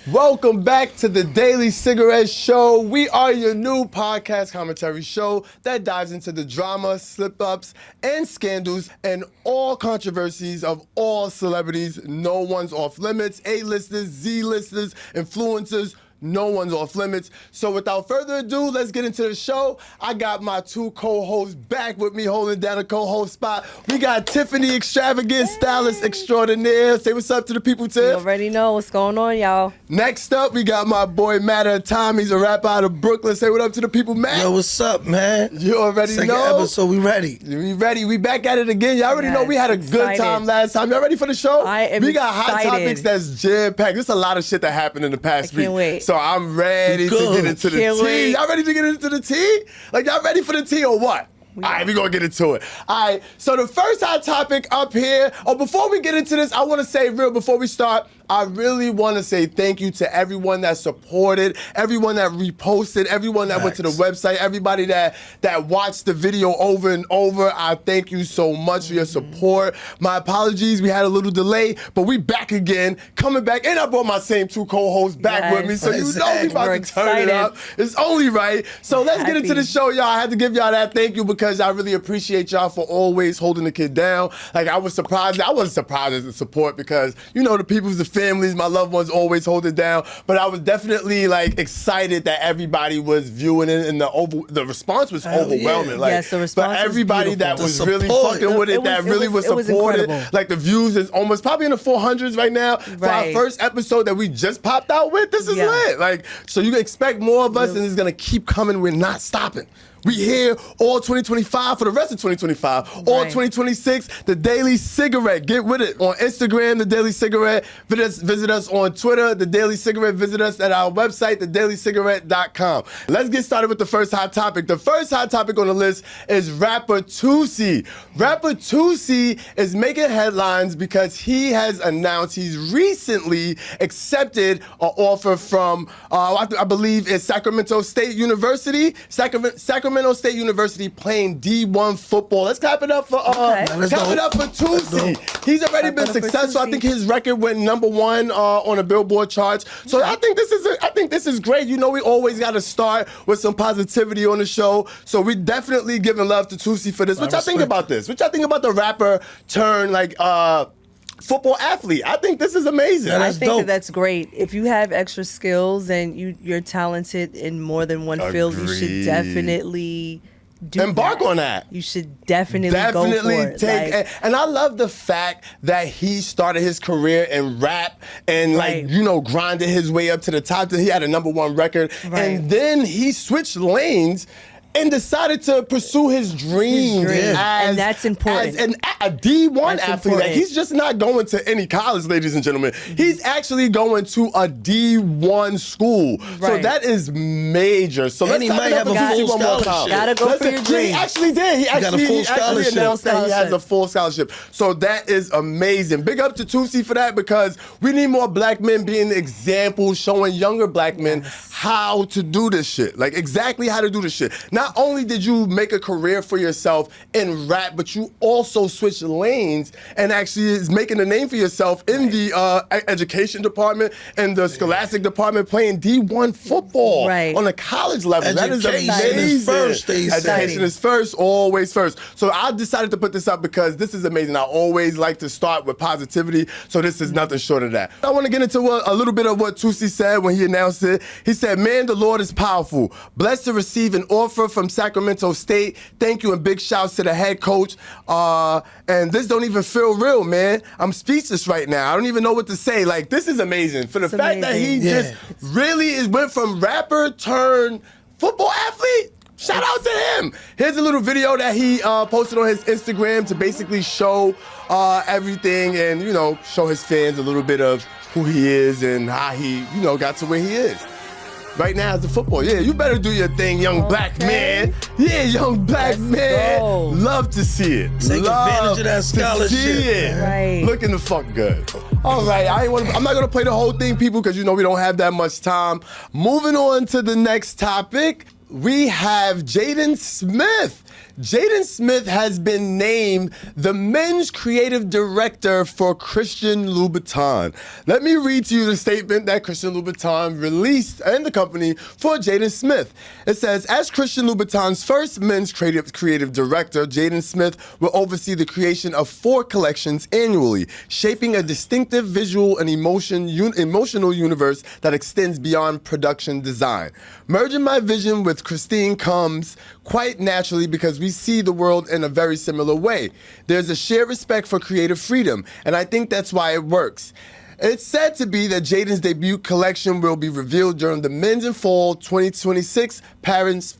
Welcome back to the Daily Cigarette Show. We are your new podcast commentary show that dives into the drama, slip-ups, and scandals and all controversies of all celebrities. No one's off limits. A-listers, Z-listers, influencers. No one's off limits. So without further ado, let's get into the show. I got my two co-hosts back with me holding down a co-host spot. We got Tiffany Extravagant, stylist extraordinaire. Say what's up to the people, Tiff. You already know what's going on, y'all. Next up, we got my boy Matt at Tom. He's a rapper out of Brooklyn. Say what up to the people, Matt. Yo, what's up, man? You already Second know. episode, we ready. We ready. We back at it again. Y'all already know we had a good time last time. Y'all ready for the show? I am We got hot excited. topics that's jam-packed. There's a lot of shit that happened in the past week. Can't wait. So I'm ready to get into the Can't tea. wait. Y'all ready to get into the tea? Like, y'all ready for the tea or what? All right, we're going to get into it. All right, so the first hot topic up here, before we get into this, I want to say before we start, I really want to say thank you to everyone that supported, everyone that reposted, everyone that went to the website, everybody that watched the video over and over. I thank you so much for your support. My apologies, we had a little delay, but we back again, coming back, and I brought my same two co-hosts back with me, so you know we about to turn it up. It's only right. So let's get into the show, y'all. I had to give y'all that thank you because I really appreciate y'all for always holding the kid down. Like, I was surprised. I wasn't surprised at the support because, you know, the people's the families, my loved ones always hold it down. But I was definitely like excited that everybody was viewing it, and the response was overwhelming. Like, yes, the response but everybody was that was The really support. fucking with it, that really was supported. incredible. Like, the views is almost probably in the 400s right now. For our Right. first episode that we just popped out with, this is lit. Like, so you can expect more of us, and it's gonna keep coming. We're not stopping. We here all 2025 for the rest of 2025. All 2026, The Daily Cigarette. Get with it on Instagram, The Daily Cigarette. Visit us on Twitter, The Daily Cigarette. Visit us at our website, thedailycigarette.com. Let's get started with the first hot topic. The first hot topic on the list is rapper Toosii. Rapper Toosii is making headlines because he has announced he's recently accepted an offer from, I believe it's Sacramento State University. Sacramento State University playing D1 football. Let's clap it up for Toosii. He's already been successful. I think his record went #1 on the Billboard charts. So I think this is great. You know, we always got to start with some positivity on the show. So we definitely giving love to Toosii for this. What y'all think about this? What y'all think about the rapper turn football athlete? I think this is amazing. I think that's great. If you have extra skills and you're talented in more than one field, you should definitely embark on that. You should definitely go for it. Take and I love the fact that he started his career in rap and grinded his way up to the top. He had a #1 record, and then he switched lanes and decided to pursue his dreams. And that's important. As a D1 athlete. Like, he's just not going to any college, ladies and gentlemen. He's actually going to a D1 school. So that is major. So and he might have a full scholarship. Gotta go for your dreams. He actually did. He got a full scholarship. Announced that he has a full scholarship. So that is amazing. Big up to Toosii for that, because we need more black men being examples, showing younger black men how to do this shit. Like, exactly how to do this shit. Not only did you make a career for yourself in rap, but you also switched lanes and actually is making a name for yourself in the education department and the scholastic department, playing D1 football on a college level. That is amazing. Education is first, always first. So I decided to put this up because this is amazing. I always like to start with positivity, so this is nothing short of that. I want to get into a little bit of what Toosii said when he announced it. He said, "Man, the Lord is powerful. Blessed to receive an offer from Sacramento State. Thank you, and big shouts to the head coach. And this don't even feel real, man. I'm speechless right now. I don't even know what to say. Like, this is amazing. For the fact that he just really went from rapper turned football athlete. Shout out to him." Here's a little video that he posted on his Instagram to basically show everything and, show his fans a little bit of who he is and how he, got to where he is. Right now it's the football. Yeah, you better do your thing, young black man. Yeah, young black man. Go. Love to see it. Take advantage of that scholarship. See it. Right. Looking the fuck good. All right, I'm not gonna play the whole thing, people, because we don't have that much time. Moving on to the next topic. we have Jaden Smith. Jaden Smith has been named the men's creative director for Christian Louboutin. Let me read to you the statement that Christian Louboutin released and the company for Jaden Smith. It says, as Christian Louboutin's first men's creative director, Jaden Smith will oversee the creation of 4 collections annually, shaping a distinctive visual and emotional universe that extends beyond production design. Merging my vision with Christine comes quite naturally because we see the world in a very similar way. There's a shared respect for creative freedom, and I think that's why it works. It's said to be that Jaden's debut collection will be revealed during the Men's and Fall 2026 Paris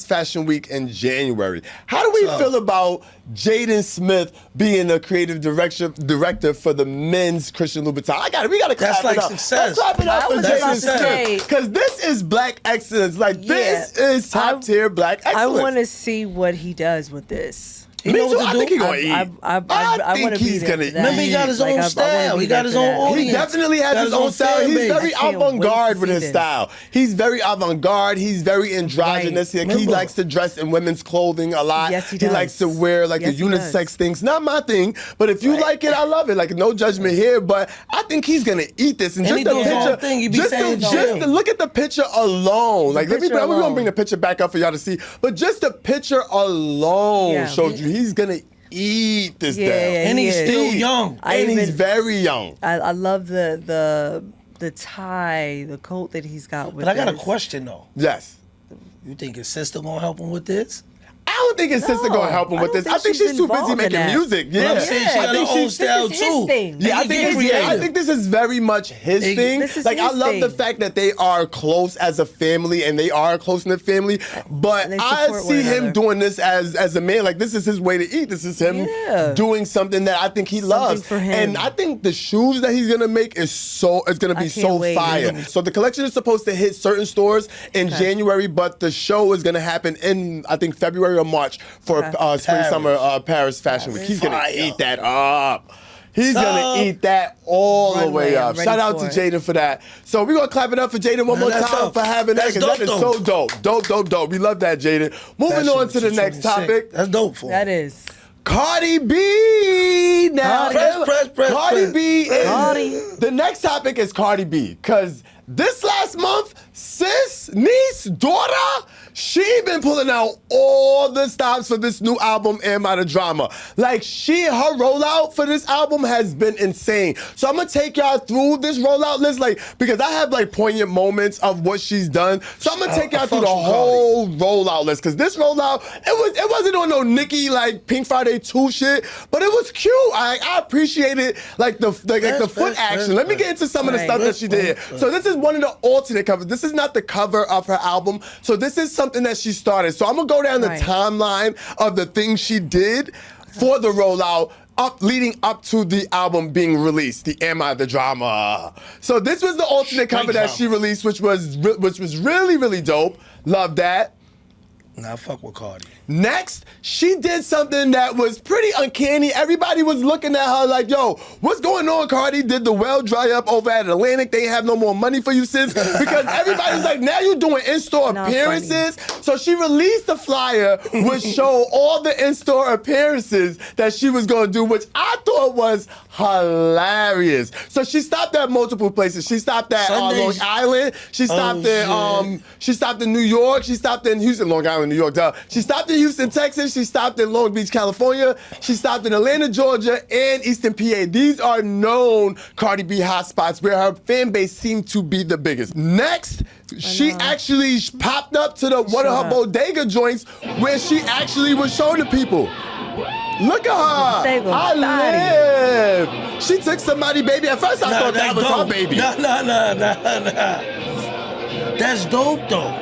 Fashion Week in January. How do we feel about Jaden Smith being the creative director for the men's Christian Louboutin? We gotta clap it up. Success. Let's clap it up for Jaden Smith. Because this is black excellence. This is top tier black excellence. I want to see what he does with this. You know what to do? I think he's gonna eat. I think he's gonna eat. Remember, he got his own style. He got his own audience. He definitely has his own style. He's very avant-garde with his style. He's very avant-garde. He's very androgynous. Right. He likes to dress in women's clothing a lot. Yes, he does. He likes to wear the unisex things. Not my thing, but if you like it, I love it. Like, no judgment here, but I think he's gonna eat this. And just the picture, just look at the picture alone. Like, we're gonna bring the picture back up for y'all to see. But just the picture alone showed you he's gonna eat this down. And he's still young. He's very young. I love the tie, the coat that he's got with But I got a question though. Yes. You think his sister gonna help him with this? I don't think his sister gonna help him with this. I think she's too busy making music. Yeah, I'm saying she got her own style too. Yeah, I think this is very much his thing. Like, I love the fact that they are close as a family and they are a close-knit family. But I see him doing this as a man. Like, this is his way to eat. This is him doing something that I think he loves. For him. And I think the shoes that he's gonna make is gonna be so fire. So the collection is supposed to hit certain stores in January, but the show is gonna happen in, I think, February or March for spring summer Paris Fashion Week. He's gonna eat that up. He's gonna eat that all the way up. Shout out to Jaden for that. So we're gonna clap it up for Jaden one more time for having that, because that is so dope. Dope. We love that, Jaden. Moving on to the next topic. That's dope for him. That is. Cardi B. Now, Cardi B is the next topic is Cardi B, because this last month, sis, niece, daughter, she been pulling out all the stops for this new album, Am I the Drama? Like, her rollout for this album has been insane. So I'm gonna take y'all through this rollout list, because I have poignant moments of what she's done. So I'm gonna take y'all through the whole rollout list, because this rollout, it wasn't on no Nicki Pink Friday 2 shit, but it was cute. I appreciated the foot action. Let me get into some of the stuff that she did. So this is one of the alternate covers. This is not the cover of her album. So this is something that she started. So I'm gonna go down the timeline of the things she did for the rollout leading up to the album being released, the Am I the Drama. So this was the alternate cover that she released, which was really, really dope. Love that. Nah, fuck with Cardi. Next, she did something that was pretty uncanny. Everybody was looking at her like, yo, what's going on, Cardi? Did the well dry up over at Atlantic? They ain't have no more money for you, sis? Because everybody's like, now you're doing in-store appearances. So she released a flyer which showed all the in-store appearances that she was going to do, which I thought was hilarious. So she stopped at multiple places. She stopped at Long Island. She stopped in New York. She stopped in Houston, Long Island, New York. She stopped in Houston, Texas. She stopped in Long Beach, California. She stopped in Atlanta, Georgia, and Eastern PA. These are known Cardi B hotspots where her fan base seemed to be the biggest. Next, she actually popped up to one of her bodega joints where she actually was showing the people. Look at her. I live. She took somebody, baby. At first, I thought that was her baby. Nah. That's dope, though.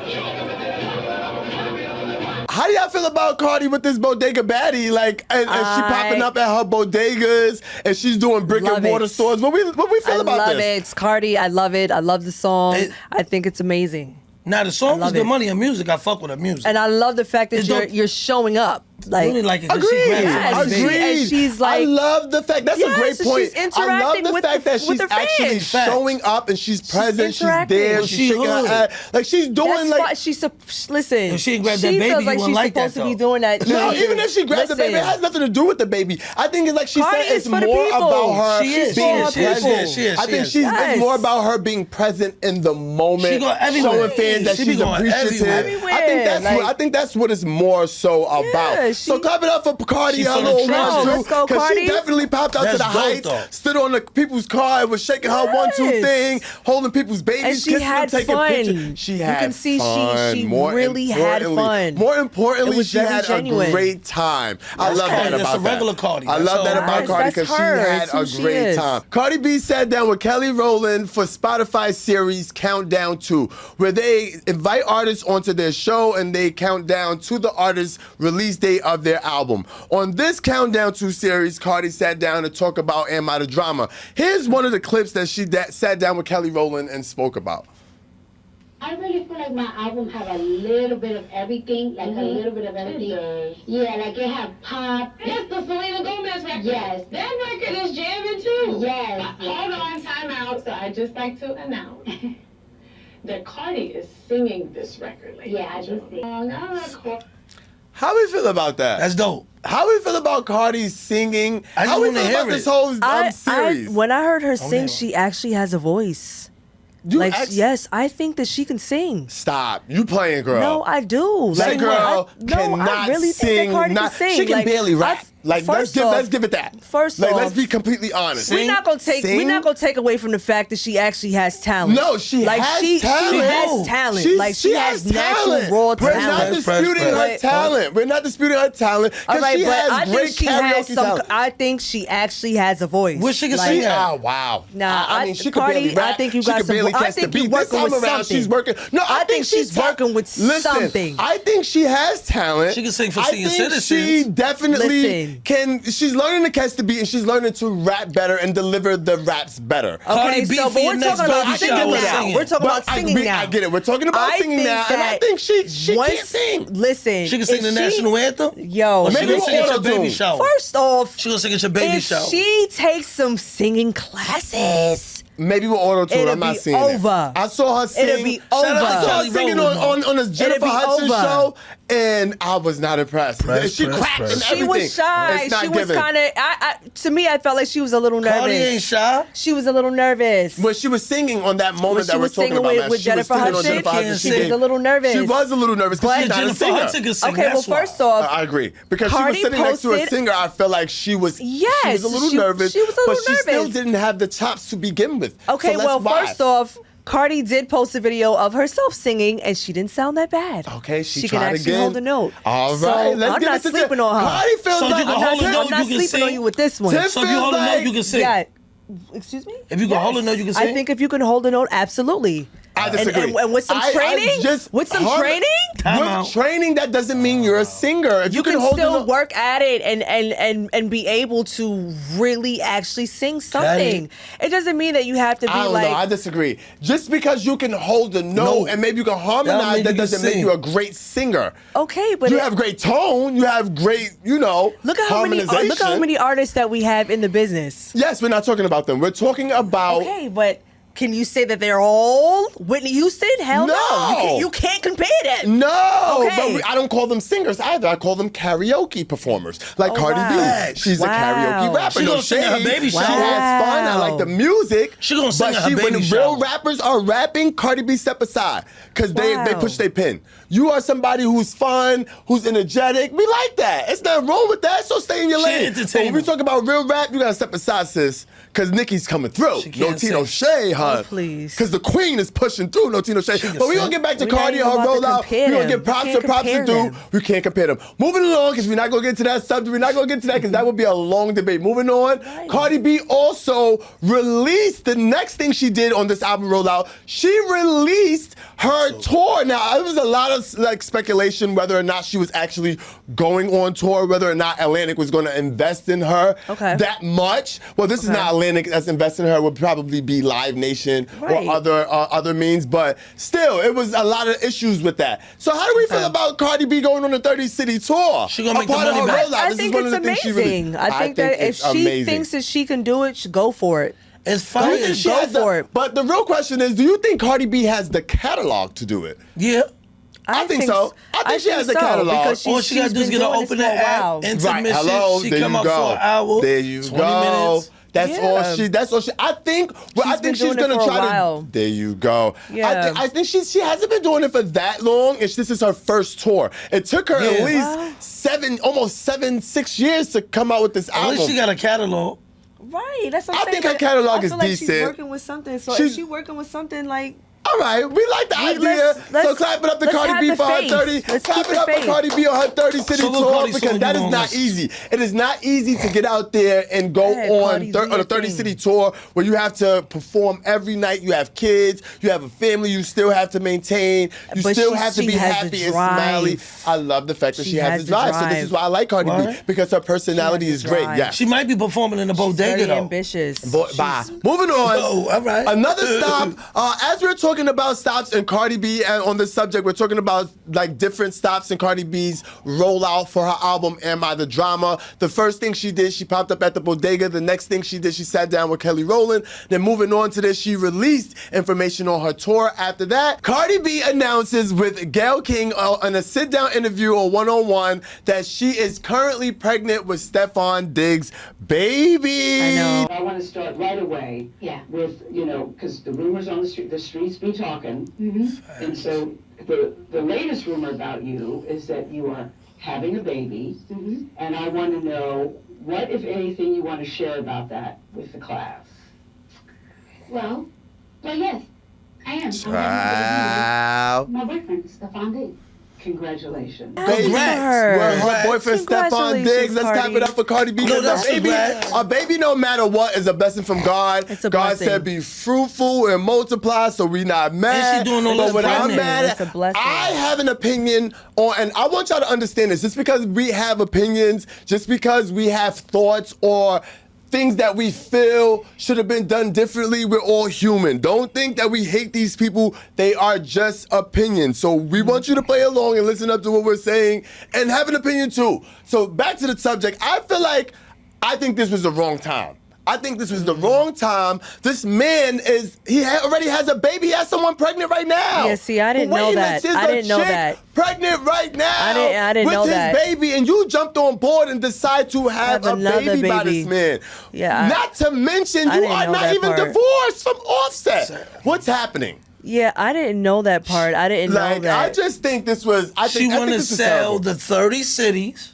How do y'all feel about Cardi with this bodega baddie? And she popping up at her bodegas, and she's doing brick and mortar stores. What we feel about this? I love it. It's Cardi. I love it. I love the song. I think it's amazing. Now, the song is good money and music. I fuck with her music. And I love the fact that you're showing up. Like, Really like it 'cause Agreed. she grabs somebody. Agreed. And she's like, I love the fact. That's a great so point. she's I love interacting the with fact that with she's her actually fans. showing up and she's present. She's interacting. there. Well, She's she shaking her hood. head. Like she's doing that's like. listen. If she grabbed that baby, feels you like wouldn't she's like that, supposed to be though. doing that. No, even if she grabs the baby, it has nothing to do with the baby. I think it's like she Cardi said, is it's for the more people. about her She is. being She is. present. She is. I think She is. it's more about her being present in the moment, She go everywhere. showing fans that She be she's going appreciative. everywhere. I think that's what it's more so about. So clap it up for Cardi, She's her on the little trenches. run Let's go, too, because she Cardi. definitely popped out to That's the dope, heights, though. stood on the people's car, and was shaking her 1-2 thing, holding people's babies, And she kissing had them, taking fun. pictures. She You had can see fun. she More really had importantly- fun. More importantly, It was she very had genuine. a great time. I love that That's about a regular that. Cardi. I That's love that all. about Yes, Cardi that's because she her. had That's who a she great is. time. Cardi B sat down with Kelly Rowland for Spotify series Countdown 2, where they invite artists onto their show and they count down to the artist's release date of their album. On this Countdown 2 series, Cardi sat down to talk about Am I the Drama. Here's one of the clips that she sat down with Kelly Rowland and spoke about. I really feel like my album have a little bit of everything, like a little bit of everything. It does. Yeah, like it have pop. That's the Selena Gomez record. Yes. That record is jamming too. Yes. Hold on, time out. So I just like to announce that Cardi is singing this record, ladies Yeah, I and do gentlemen. see. Oh, no, that's cool. How we feel about that? That's dope. How we feel about Cardi singing? I just How we wanna feel about hear this it. whole series? When I heard her sing, man. she actually has a voice. You Like, act- yes, I think that she can sing. Stop. You playing, girl. No, I do. That Like, girl I cannot really sing. think that Cardi can sing. She can Like, barely rap. Like first let's give it that. First like off, let's be completely honest. we're not gonna take away from the fact that she actually has talent. No, she like has she talent. has talent. Like she has natural raw We're talent. not disputing her But- talent. We're not disputing her talent All because right, she but has I great think she has karaoke some. talent. I think she actually has a voice. Where she can Like, sing at? Oh wow! Nah, I mean, she could Cardi, barely rap. I think you she got could some. barely I catch the think you beat. This working time with around, something. she's working. No, I think she's working with listen, something. I think she has talent. She can sing for I senior think citizens. She definitely Listen. can. She's learning to catch the beat, and she's learning to rap better and deliver the raps better. Cardi Okay, B so for but your we're next talking about baby singing shower now. singing. We're talking about But singing now. I get it. We're talking about I singing think now, and I that think she once- can't sing. Listen, She can sing if the national anthem. Yo, Or she Maybe gonna we'll sing at your auto-tune. baby shower. first off, She gonna sing at your baby if shower. she takes some singing classes, Maybe with auto tune, It'll I'm not be seeing over. it. I saw her sing. It'll be Shout out to over. I saw her Kelly singing Rowland, on this Jennifer be Hudson over. show, and I was not impressed. She cracked and she everything. was shy. It's not She was given. kind of. To me, I felt like she was a little nervous. Cardi ain't shy. She was a little nervous. When she was singing on that moment When that she we're was talking singing about, with- man, with she was Jennifer singing on Hudson, Jennifer Hudson. she was a little nervous. She was a little nervous because But she's not a Jennifer singer. Hudson can sing. Okay, well, that's why. first off, I agree because Cardi she was sitting next to a posted- singer. I felt like she was. Yes, she was a little she- nervous. she was a but little she still nervous. didn't have the chops to begin with. Okay, so that's well, why. first off, Cardi did post a video of herself singing, and she didn't sound that bad. Okay, she can tried actually again. hold a note. All right, So, let's I'm give not it to sleeping on her. Cardi feels So like you can hold a I'm note, not you can sleeping on sing? you with this one. Tim So if you hold a note, you can sing. Yeah. Excuse me? If you can hold a note, you can sing? I think if you can hold a note, absolutely. I disagree. And with some training? With some training? Time With out. training, that doesn't mean you're a singer. If You can hold still the note- work at it and be able to really actually sing something. It doesn't mean that you have to be I don't like. know. I disagree. Just because you can hold a note No. and maybe you can harmonize, mean that you can doesn't make sing. you a great singer. Okay, but You have great tone. You have great, look at how many harmonization. look how many artists that we have in the business. Yes, we're not talking about them. We're talking about. Okay, but can you say that they're all Whitney Houston? Hell no. No. You can't compare that. No, Okay. but I don't call them singers either. I call them karaoke performers, like Oh, Cardi wow. B. She's a Wow. karaoke rapper. She No gonna sing at her shade. baby She shower. has fun. I like the music. She gonna sing but at her baby when shower. real rappers are rapping, Cardi B step aside because they Wow. push their pin. You are somebody who's fun, who's energetic. We like that. It's nothing wrong with that. So stay in your She lane. But when we entertainment. talk about real rap, you gotta step aside, sis. Cause Nicki's coming through. She No can't Tino sing. Shea, huh? Oh, please. Cause the queen is pushing through. No Tino Shea. can But we gonna sing. get back to We're not Cardi and even her about to rollout. compare We gonna them. give We props can't to props to compare do. them. We can't compare them. Moving along, because we're not gonna get to that subject. We're not gonna get to that because that would be a long debate. Moving on, Right. Cardi B also released the next thing she did on this album rollout. She released her tour. Now, there was a lot of like speculation whether or not she was actually going on tour, whether or not Atlantic was gonna invest in her Okay. that much. Well, this is not Atlantic that's investing in her. It would probably be Live Nation information Right. or other means, but still, it was a lot of issues with that. So how do we feel about Cardi B going on a 30-city tour? She gonna A make the part of money her back. rollout. I This think is one it's of the things she really- amazing. I think that if it's she amazing. thinks that she can do it, go for it. It's Do you fire. think she Go has for it. But the real question is, do you think Cardi B has the catalog to do it? Yeah. I think so. I think she has the catalog. because All she gotta she's do is been get an doing this opening for a while. act, intermission. Right. Hello. She There come you out go. for an hour. There you 20 go. minutes. That's Yeah. all she. That's all she. I think. Well, I She's think been she's doing it gonna for a try while. to. There you go. Yeah. I think she hasn't been doing it for that long. This is her first tour. It took her at Yeah. least almost 6 years to come out with this At album. least she got a catalog. Right, that's what I'm I saying. think her but catalog I is feel like decent. She's working with something. So She's- if she's working with something like, All right, we like the idea. let's- So clap it up to let's Cardi have B the for her faith. 30. Let's Clap keep it the up for faith. Cardi B on her 30-city So what tour Cardi because song that you is gonna not listen? easy. It is not easy to get out there and go Yeah, on Cardi, do on a your 30-city tour where you have to perform every night. You have kids, you have a family, you still have to maintain, you But still have to she be has happy the and smiley. drive. I love the fact that she She has has the the drive. So this drive. is why I like Cardi B What? because her personality She is has the great. drive. Yes. She might be performing in the bodega very though. ambitious. Bye. Moving on. Oh, all right. Another stop. As we're talking about stops and Cardi B on this subject, we're talking about like different stops in Cardi B's rollout for her album Am I the Drama. The first thing she did, she popped up at the bodega. The next thing she did, she sat down with Kelly Rowland. Then moving on to this, she released information on her tour. After that, Cardi B announces with Gayle King in a sit-down interview or one-on-one that she is currently pregnant with Stefon Diggs' baby. I know. I want to start right away. Yeah. With, because the rumors on the streets be talking. Mm-hmm. And so the latest rumor about you is that you are having a baby. Mm-hmm. And I want to know what, if anything, you want to share about that with the class. Well, yes, I am. Wow. My boyfriend, Stefon Diggs. Congratulations. Baby, Congrats. her Congrats. boyfriend Stefon Congratulations, Diggs. Let's clap Cardi. it up for Cardi B. No, that's Because a baby, no matter what, is a blessing from God. It's a God blessing. said, "Be fruitful and multiply." So we not mad. And she doing all but this what I'm pregnant. mad It's a at, blessing. I have an opinion on, and I want y'all to understand this. Just because we have opinions, just because we have thoughts or things that we feel should have been done differently, we're all human. Don't think that we hate these people. They are just opinions. So we want you to play along and listen up to what we're saying and have an opinion too. So back to the subject. I think this was the wrong time. I think this was the wrong time. This man already has a baby. He has someone pregnant right now. Yeah, see, I didn't Wait, know that. there's I a didn't know chick that. Pregnant right now. I didn't know with that. his baby, and you jumped on board and decided to have a another baby by baby. this man. Yeah, Not to mention, I you didn't are know not that even part. divorced from Offset. What's happening? Yeah, I didn't know that part. I didn't know Like, that. I just think this was. I She think want to this was sell terrible. the 30 cities.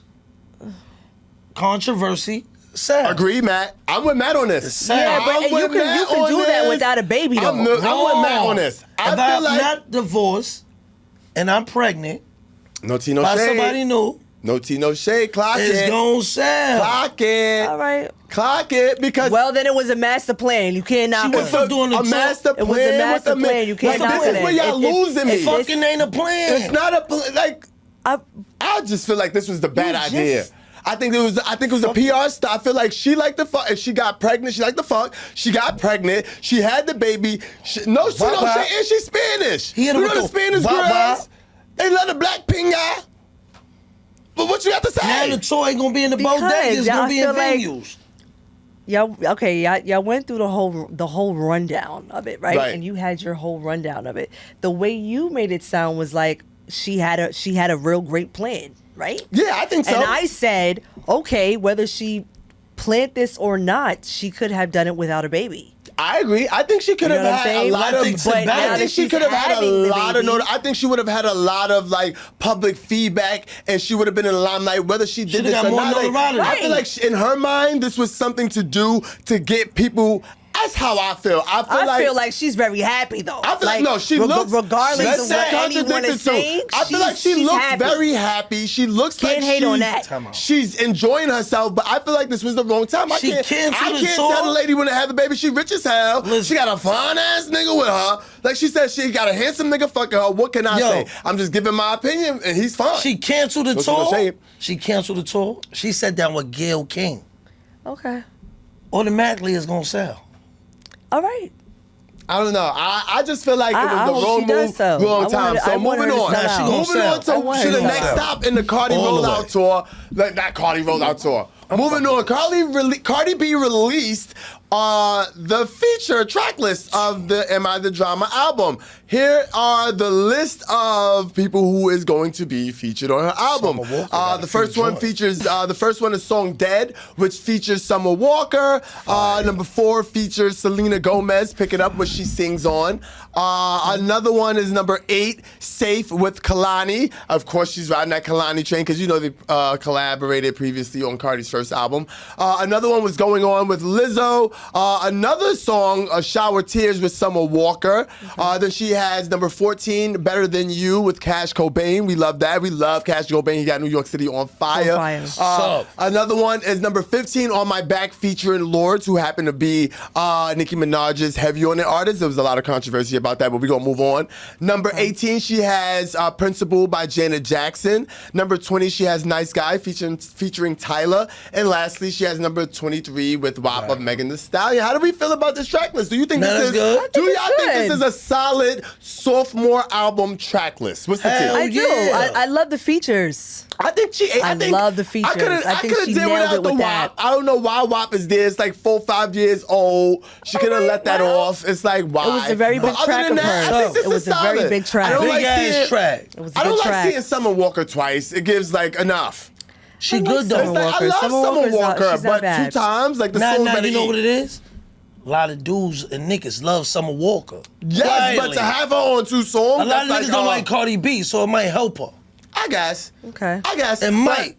Controversy. Sell. Agree, Matt. I'm with Matt on this. Yeah, but I'm you with can Matt do on that this. without a baby, though. I'm with Matt on this. I If I'm feel like not divorced and I'm pregnant no tea, no by shade. somebody new, No tea, no shade. Clock it's it. gonna sell. Clock it. All right. Clock it because Well, then it was a master plan. You can't knock She it. was for doing the a talk. master It plan. was a master with the plan. You can't like, knock this is it. where y'all losing me. It fucking ain't a plan. It's not a like. I- I just feel like this was the bad You idea. just- I think it was a PR stuff. I feel like she liked the fuck. If she got pregnant, she liked the fuck. She got pregnant. She had the baby. No, she Wah, don't wah. say, and she's Spanish. He hit her You with know the the Spanish wah, girls? wah. They love the black pinga. But what you got to say? Now the toy ain't gonna be in the Because bodega. It's y'all gonna be in feel like- venues. Y'all went through the whole rundown of it, right? Right. And you had your whole rundown of it. The way you made it sound was like she had a real great plan, right? Yeah, I think so. And I said, okay, whether she planned this or not, she could have done it without a baby. I agree. I think she could You have know what I'm had a saying? lot I of. think so, But now I that think she she's could have had a having the lot of. baby- I think she would have had a lot of like public feedback, and she would have been in the limelight, whether she did Should've this got or more not. Like, notoriety. I feel like in her mind, this was something to do to get people. That's how I feel. I feel like she's very happy though. I feel like no, she looks. regardless let's of say what anyone contradicted is too. saying. I feel like she she's looks happy. very happy. She looks Can't like hate on she's- that. She's enjoying herself, but I feel like this was the wrong time. She I canceled can't the tour. tell the lady when to have the baby. She rich as hell. Listen. She got a fine ass nigga with her. Like she said, she got a handsome nigga fucking her. What can I Yo. say? I'm just giving my opinion, and he's fine. She canceled the What's gonna tour. say? She canceled the tour. She sat down with Gayle King. Okay. Automatically, it's gonna sell. All right. I don't know. I just feel like it I was the hope wrong she does move, so. wrong I time. want her- So I want moving her to on. sell out. Moving on I want to her the to next sell out. stop in the Cardi All the rollout way. tour. Like, not Cardi rollout tour. Moving on, Cardi B released the feature track list of the Am I the Drama album. Here are the list of people who is going to be featured on her album. Summer Walker got a The few first one joints. features the first one is song Dead, which features Summer Walker. Number 4 features Selena Gomez. Pick it up, which she sings on. Another one is number 8, Safe with Kalani. Of course, she's riding that Kalani train because you know they collaborated previously on Cardi's first album. Another one was Going On with Lizzo. Another song, Shower Tears with Summer Walker. Then she has number 14, Better Than You with Cash Cobain. We love that. We love Cash Cobain. He got New York City on fire. On fire. Another one is number 15, On My Back, featuring Lords, who happened to be Nicki Minaj's Heavy On It artist. There was a lot of controversy about that, but we're going to move on. Number 18, she has Principal by Janet Jackson. Number 20, she has Nice Guy featuring Tyler. And lastly, she has number 23 with WAP of Megan Thee Stallion. How do we feel about this track list? Do you think Nah, this that's is good. Do y'all it's think good. this is a solid sophomore album track list? What's the Hell take? I do. yeah. I love the features. I think I love the features. I think she nailed it with that. WAP. I don't know why WAP is there. It's like 4 or 5 years old. She could have let that off. It's like, why? It was a very But big other track than of that, hers. I think this It was is a very solid. big track. I don't Big like ass seeing, track. It was a I don't good like track. seeing Summer Walker twice. It gives like enough. She like good Summer though. It's like, I Walker. love Summer Summer Walker's not- Walker, she's not but bad. 2 times, like the Nah, song nah, better you know eat. what it is? A lot of dudes and niggas love Summer Walker. Yes, but Quietly. to have her on 2 songs, A lot of that's niggas don't like Cardi B, so it might help her. I guess. Okay. I guess. It might.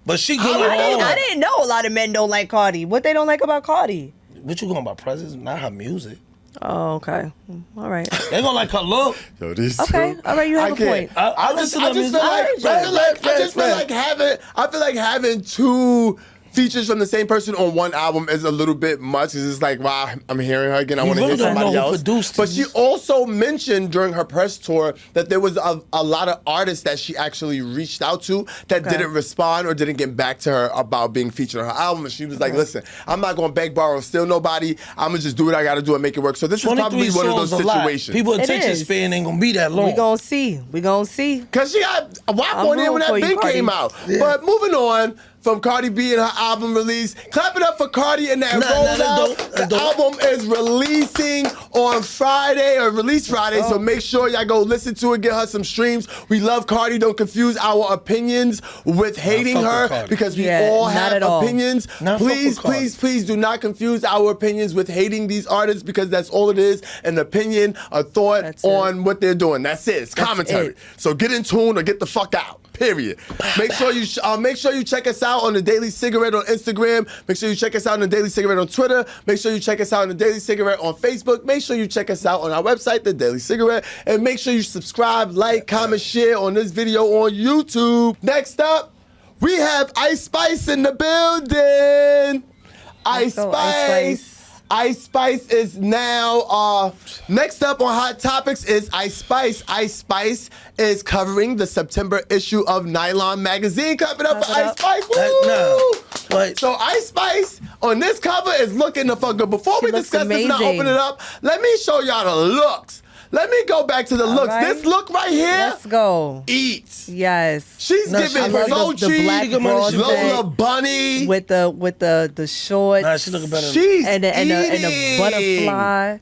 But she good on her own. I didn't know a lot of men don't like Cardi. What they don't like about Cardi? What you going about presence, not her music. Oh, okay. All right. They gonna like her look. Yo, these Okay, two. all right, you have I a can't. point. I I just listen feel to like music. I just feel like having 2 features from the same person on one album is a little bit much. It's just like, wow, I'm hearing her again. I You want to really hear don't somebody know who else. produced But it. she also mentioned during her press tour that there was a lot of artists that she actually reached out to that didn't respond or didn't get back to her about being featured on her album. And she was like, listen, I'm not going to beg, borrow, steal nobody. I'm going to just do what I got to do and make it work. So this is 23 probably one of those songs a lot. situations. People It attention is. span ain't gonna be that long. We gonna see. We gonna see. Because she got a WAP I'm on there when that rooting for you, big came out. Cardi. But moving on from Cardi B and her album release, clap it up for Cardi and that rollout. The album is releasing on Friday, or release Friday, so make sure y'all go listen to it, get her some streams. We love Cardi. Don't confuse our opinions with hating fuck with her Cardi. because we Yeah, all not have at all. opinions. Nah, fuck Please, with Cardi. please do not confuse our opinions with hating these artists because that's all it is, an opinion, a thought That's it. on what they're doing. That's it. It's commentary. it. So get in tune or get the fuck out. Period. Make sure you check us out on the Daily Cigarette on Instagram. Make sure you check us out on the Daily Cigarette on Twitter. Make sure you check us out on the Daily Cigarette on Facebook. Make sure you check us out on our website, The Daily Cigarette, and make sure you subscribe, like, comment, share on this video on YouTube. Next up, we have Ice Spice in the building. Ice go, Ice Spice. Spice. Ice Spice is now, next up on Hot Topics is Ice Spice. Ice Spice is covering the September issue of Nylon magazine. Clap it up for Ice Clap it up. Spice. Woo! Nah, but So Ice Spice on this cover is looking the fuck good. Before She we looks discuss this and I amazing. open it up, let me show y'all the looks. Let me go back to the looks. right. This look right here Let's go. eats. Yes. She's Nah, giving I love the Sochi, black bra Lola set Bunny. with the shorts nah, she looking better. She's and the eating. butterfly.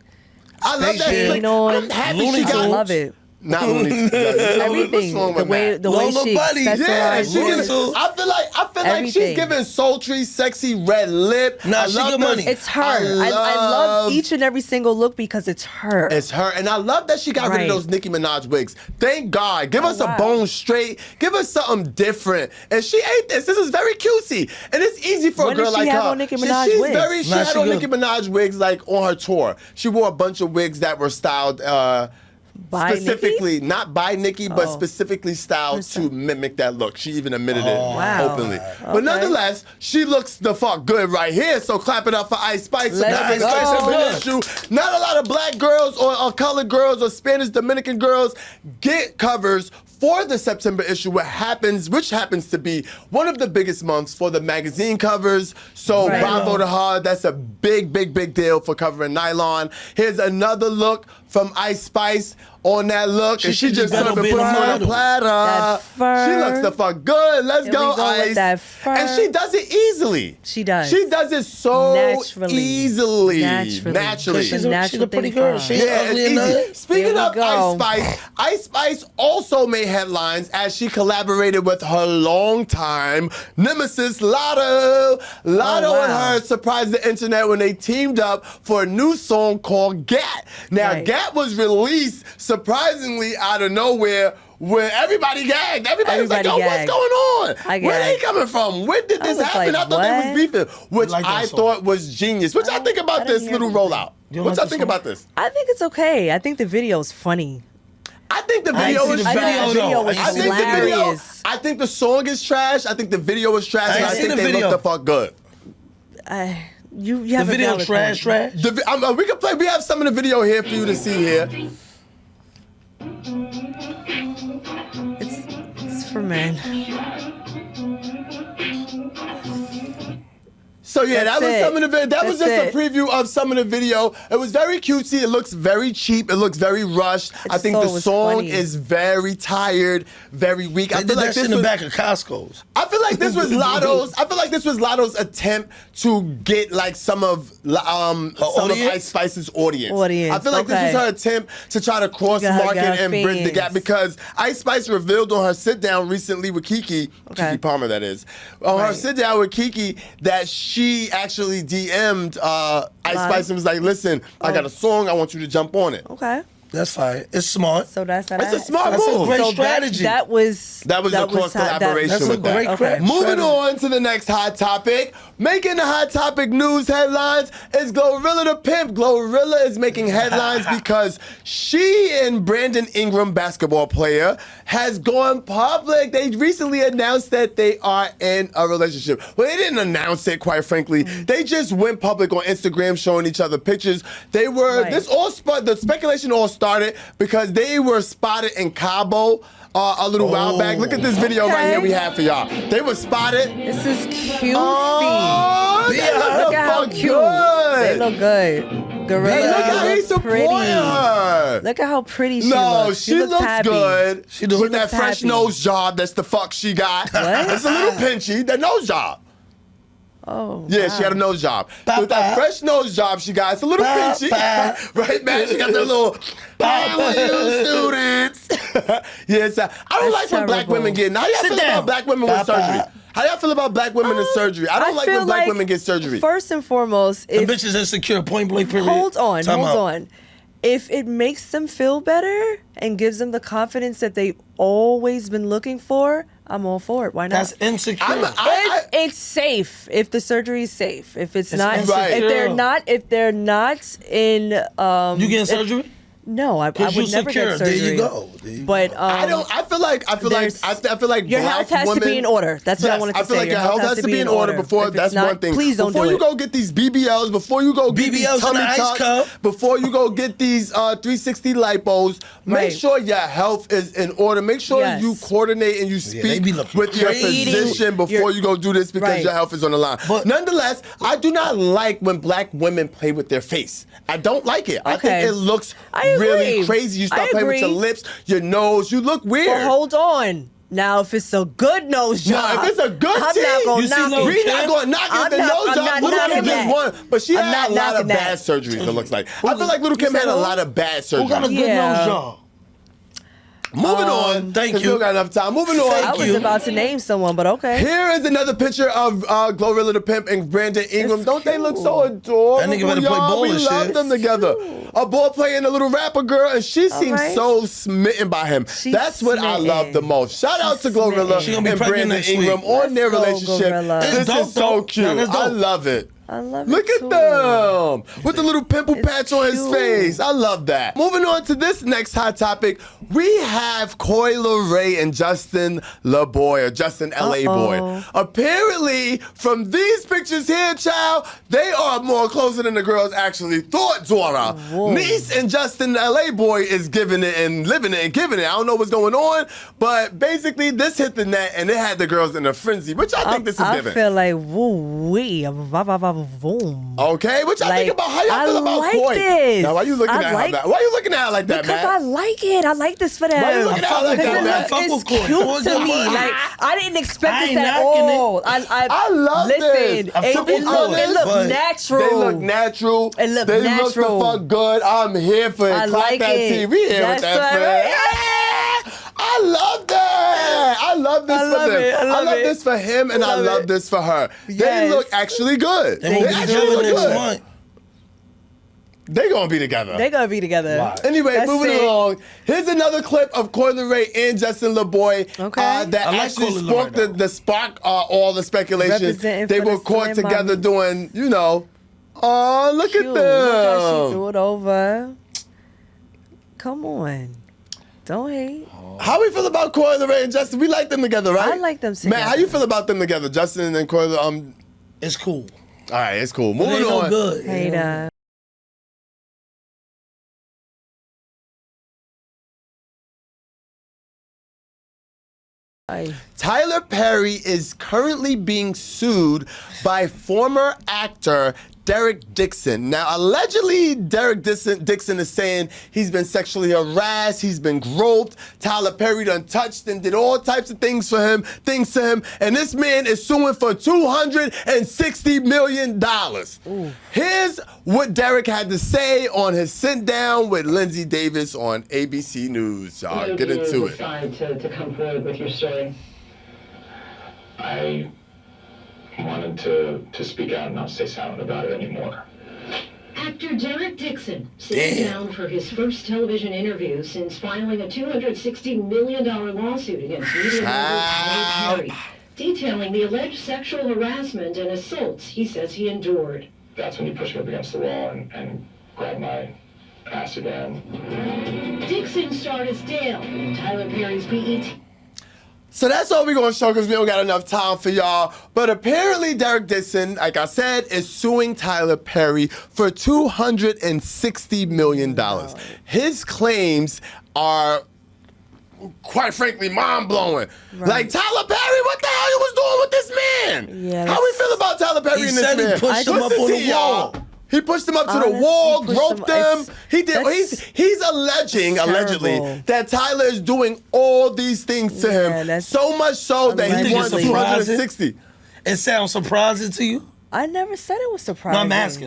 I love that. Spaceship. Like, I'm happy Looney she I got. love it. Not Looney Tunes. Everything. What's wrong The with way Matt? the way Lola she Bunny. Yeah, accessorized she Looney gives, Tunes. I feel like she's Everything. giving sultry, sexy red lip. Nah, I she love good the- money. It's her. I love each and every single look because it's her. It's her, and I love that she got rid Right. of those Nicki Minaj wigs. Thank God. Give us a wow. bone straight. Give us something different. And she ate this. This is very cutesy, and it's easy for When a girl did she like have her. on Nicki Minaj she's wigs? very. She Nah, had she on good. Nicki Minaj wigs like on her tour. She wore a bunch of wigs that were styled. By Nicki? Specifically, not by Nicki, but Oh. specifically styled to mimic that look. She even admitted it Wow. openly. Okay. But nonetheless, she looks the fuck good right here. So clap it up for Ice Spice. Let's Ice go. Spice has been an issue. Not a lot of black girls or colored girls or Spanish Dominican girls get covers for the September issue, which happens to be one of the biggest months for the magazine covers. So Right. bravo to her. That's a big deal for covering nylon. Here's another look from Ice Spice on that look. And she just better sort of be put a on a model. platter. That fur. She looks the fuck good. Let's Here go, we go with Ice. that fur. And she does it easily. She does. She does it so Naturally. easily. Naturally. She's a a natural pretty thing girl. for She her. Yeah, ugly it's enough. easy. Speaking Here we of go. Ice Spice also made headlines as she collaborated with her longtime nemesis, Lotto. Lotto wow. and her surprised the internet when they teamed up for a new song called Gat. Now, Right. Gat was released surprisingly out of nowhere, where everybody gagged. Everybody was like, yo, Everybody what's gagged. going on? I Where they gagged. coming from? When did this was happen? like, I thought they what? was beefing, which like that I song. thought was genius. What y'all think I about didn't this hear little anything. rollout? You What like y'all the think song? about this? I think it's okay. I think the video's funny. I think the I video see is the I trash. think the video was I I think the video. hilarious. I think the song is trash. I think the video is trash. I And ain't I seen think the they video. look the fuck good. You The have a video valid trash, point. trash. We can play. We have some of the video here for you to see here. It's for men. So yeah, that That's was it. some of the video. That was That's just a it. preview of some of the video. It was very cutesy. It looks very cheap. It looks very rushed. I think thought the it was song funny. is very tired, very weak. I They feel did like that shit this in the was. back of Costco's. I feel like this was Lotto's. I feel like this was Lotto's attempt to get like some of audience? Ice Spice's audience. Audience, I feel like this was okay. her attempt to try to cross Got her market and bridge the fans. gap because Ice Spice revealed on her sit down recently with Kiki Palmer, that is, on her Right. sit down with Kiki that she actually DM'd Ice Spice and was like, "Listen, I got a song. I want you to jump on it." Okay. That's fine. It's smart. So that's how It's a that- smart That's a move. great So strategy. That was a cross collaboration That's a with that. great Okay. strategy. Moving on to the next hot topic. Making the hot topic news headlines is Glorilla the Pimp. Glorilla is making headlines because she and Brandon Ingram, basketball player, has gone public. They recently announced that they are in a relationship. Well, they didn't announce it, quite frankly. They just went public on Instagram showing each other pictures. They were, Right. the speculation all started because they were spotted in Cabo a little while back. Look at this video right Okay. here we have for y'all. They were spotted. This is cute. Oh, they Look at how look cute. good. They look good. Gorilla. Look how he looks supporting pretty. her. Look at how pretty she No, looks. she looks happy. good. She do. With She that looks fresh happy. nose job, that's the fuck she got. What? It's a little pinchy, that nose job. Oh. Yeah, wow. she had a nose job. Ba, With that ba. fresh nose job she got, it's a little Ba, pinchy. ba. Right, man? She got that little, how are you, students? Yes, I don't That's like when black terrible. women get, how y'all Sit feel down. about black women with Ba, ba. surgery? How y'all feel about black women in surgery? I don't like feel when black women get surgery. First and foremost, The if bitch is insecure, point blank period. hold on, Time hold out. on. If it makes them feel better and gives them the confidence that they've always been looking for, I'm all for it. Why not? That's insecure. If it's safe, if the surgery is safe, if it's not, insecure. if they're not in, You getting surgery? no, I Because would you never secure. get surgery. There you go. There you But go. I feel like your black health has women, to be in order. That's what I Yes, wanted to I feel say. like your health has to be in order before. If That's it's not, one thing. Please don't before do you it. go get these BBLs, before you go get these BBLs in tummy an ice tucks, cup. before you go get these 360 lipos, make Right. sure your health is in order. Make sure Yes. you coordinate and you they speak be looking with your crazy. physician before you go do this because Right. your health is on the line. But- Nonetheless, I do not like when black women play with their face. I don't like it. I think Okay. it looks I really agree. crazy. You start I playing with your agree. lips, your nose. You look weird. But hold on. Now, if it's a good nose No, job, if it's a good I'm team, not gonna you see knock Lil' it. we not going to knock I'm it. The not- nose I'm job. not Little knocking Kim just that. won, but she I'm had not a lot of knocking bad that. surgeries. It looks like. I feel like Little Kim said had a who? lot of bad Who got a surgeries. good Yeah. nose job? Moving on. Thank 'cause you. We don't got enough time. Moving on. I was about to name someone, but okay. Here is another picture of Glorilla the Pimp and Brandon Ingram. It's Don't they look cute. so adorable? That nigga better play y'all? ball We and love shit. them together. A ball player and a little rapper girl, and she seems right. so smitten by him. She's That's what I love smitten. the most. Shout out to She's Glorilla smitten. She gonna be and pregnant Brandon next week. Ingram on their Let's go, relationship. Glorilla. This It's dope, is so though. cute. No, that's I dope. love it. I love Look it at them with the little pimple patch on his cute. face. I love that. Moving on to this next hot topic, we have Coi Leray and Justin LaBoy, or Justin LA Boy. Apparently, from these pictures here, child, they are more closer than the girls actually thought, daughter. Niece and Justin LA Boy is giving it and living it and giving it. I don't know what's going on, but basically this hit the net and it had the girls in a frenzy. Which I think this is giving. I feel like woo-wee, boom. Okay, what y'all think about how y'all feel about Coi? This. Now, why you looking at her like that? Why you looking at her like that, Because man? I like it. I like this for them. Why you looking at her like that, man? It's cute to me. Like, I didn't expect this at knocking it. all. I love listen, this. It looked natural. They look natural. It look they natural. look the fuck good. I'm here for it. I Clap like that it. TV here with That's that what friend. Yeah! I love that. I love this for them. I love this for him and I love this for her. They Yes. look actually good. They won't be actually together look next good. month. They gonna be together. They're going to be together. Wow. Anyway, That's moving it. along. Here's another clip of Coi Leray and Justin LaBoy Okay. that I like actually Coi Leray, sparked though. the spark all the speculation. Representing They for were the caught Slim together Mommies. doing, you know, oh, look Cute. at Look how she them. threw it over. Come on. Don't hate. How we feel about Coi Leray and Justin? We like them together, right? I like them Man, how together. you feel about them together, Justin and Coi Leray? It's cool. All right, it's cool. But Moving they no on. good. Hater. Tyler Perry is currently being sued by former actor Derek Dixon. Now, allegedly, Derek Dixon is saying he's been sexually harassed, he's been groped. Tyler Perry done touched and did all types of things to him, and this man is suing for $260 million. Here's what Derek had to say on his sit down with Lindsay Davis on ABC News. Y'all get into it. Decide to come forward with your story. I wanted to speak out and not stay silent about it anymore. Actor Derek Dixon sits down for his first television interview since filing a $260 million lawsuit against media mogul Tyler Perry, detailing the alleged sexual harassment and assaults he says he endured. That's when you push me up against the wall and grab my ass again. Dixon starred as Dale in Tyler Perry's BET. So that's all we're gonna show because we don't got enough time for y'all. But apparently Derek Dixon, like I said, is suing Tyler Perry for $260 million. His claims are, quite frankly, mind-blowing. Like, Tyler Perry, what the hell you was doing with this man? Yeah, How we feel about Tyler Perry He and this said he man? pushed him What's up this on the here, y'all? wall. He pushed him up to the Honestly, wall, pushed groped him- him. He did. He's alleging, allegedly, terrible. that Tyler is doing all these things to Yeah, him. that's So much so that he allegedly. wants Think it's surprising? 260. It sounds surprising to you? I never said it was No, surprising.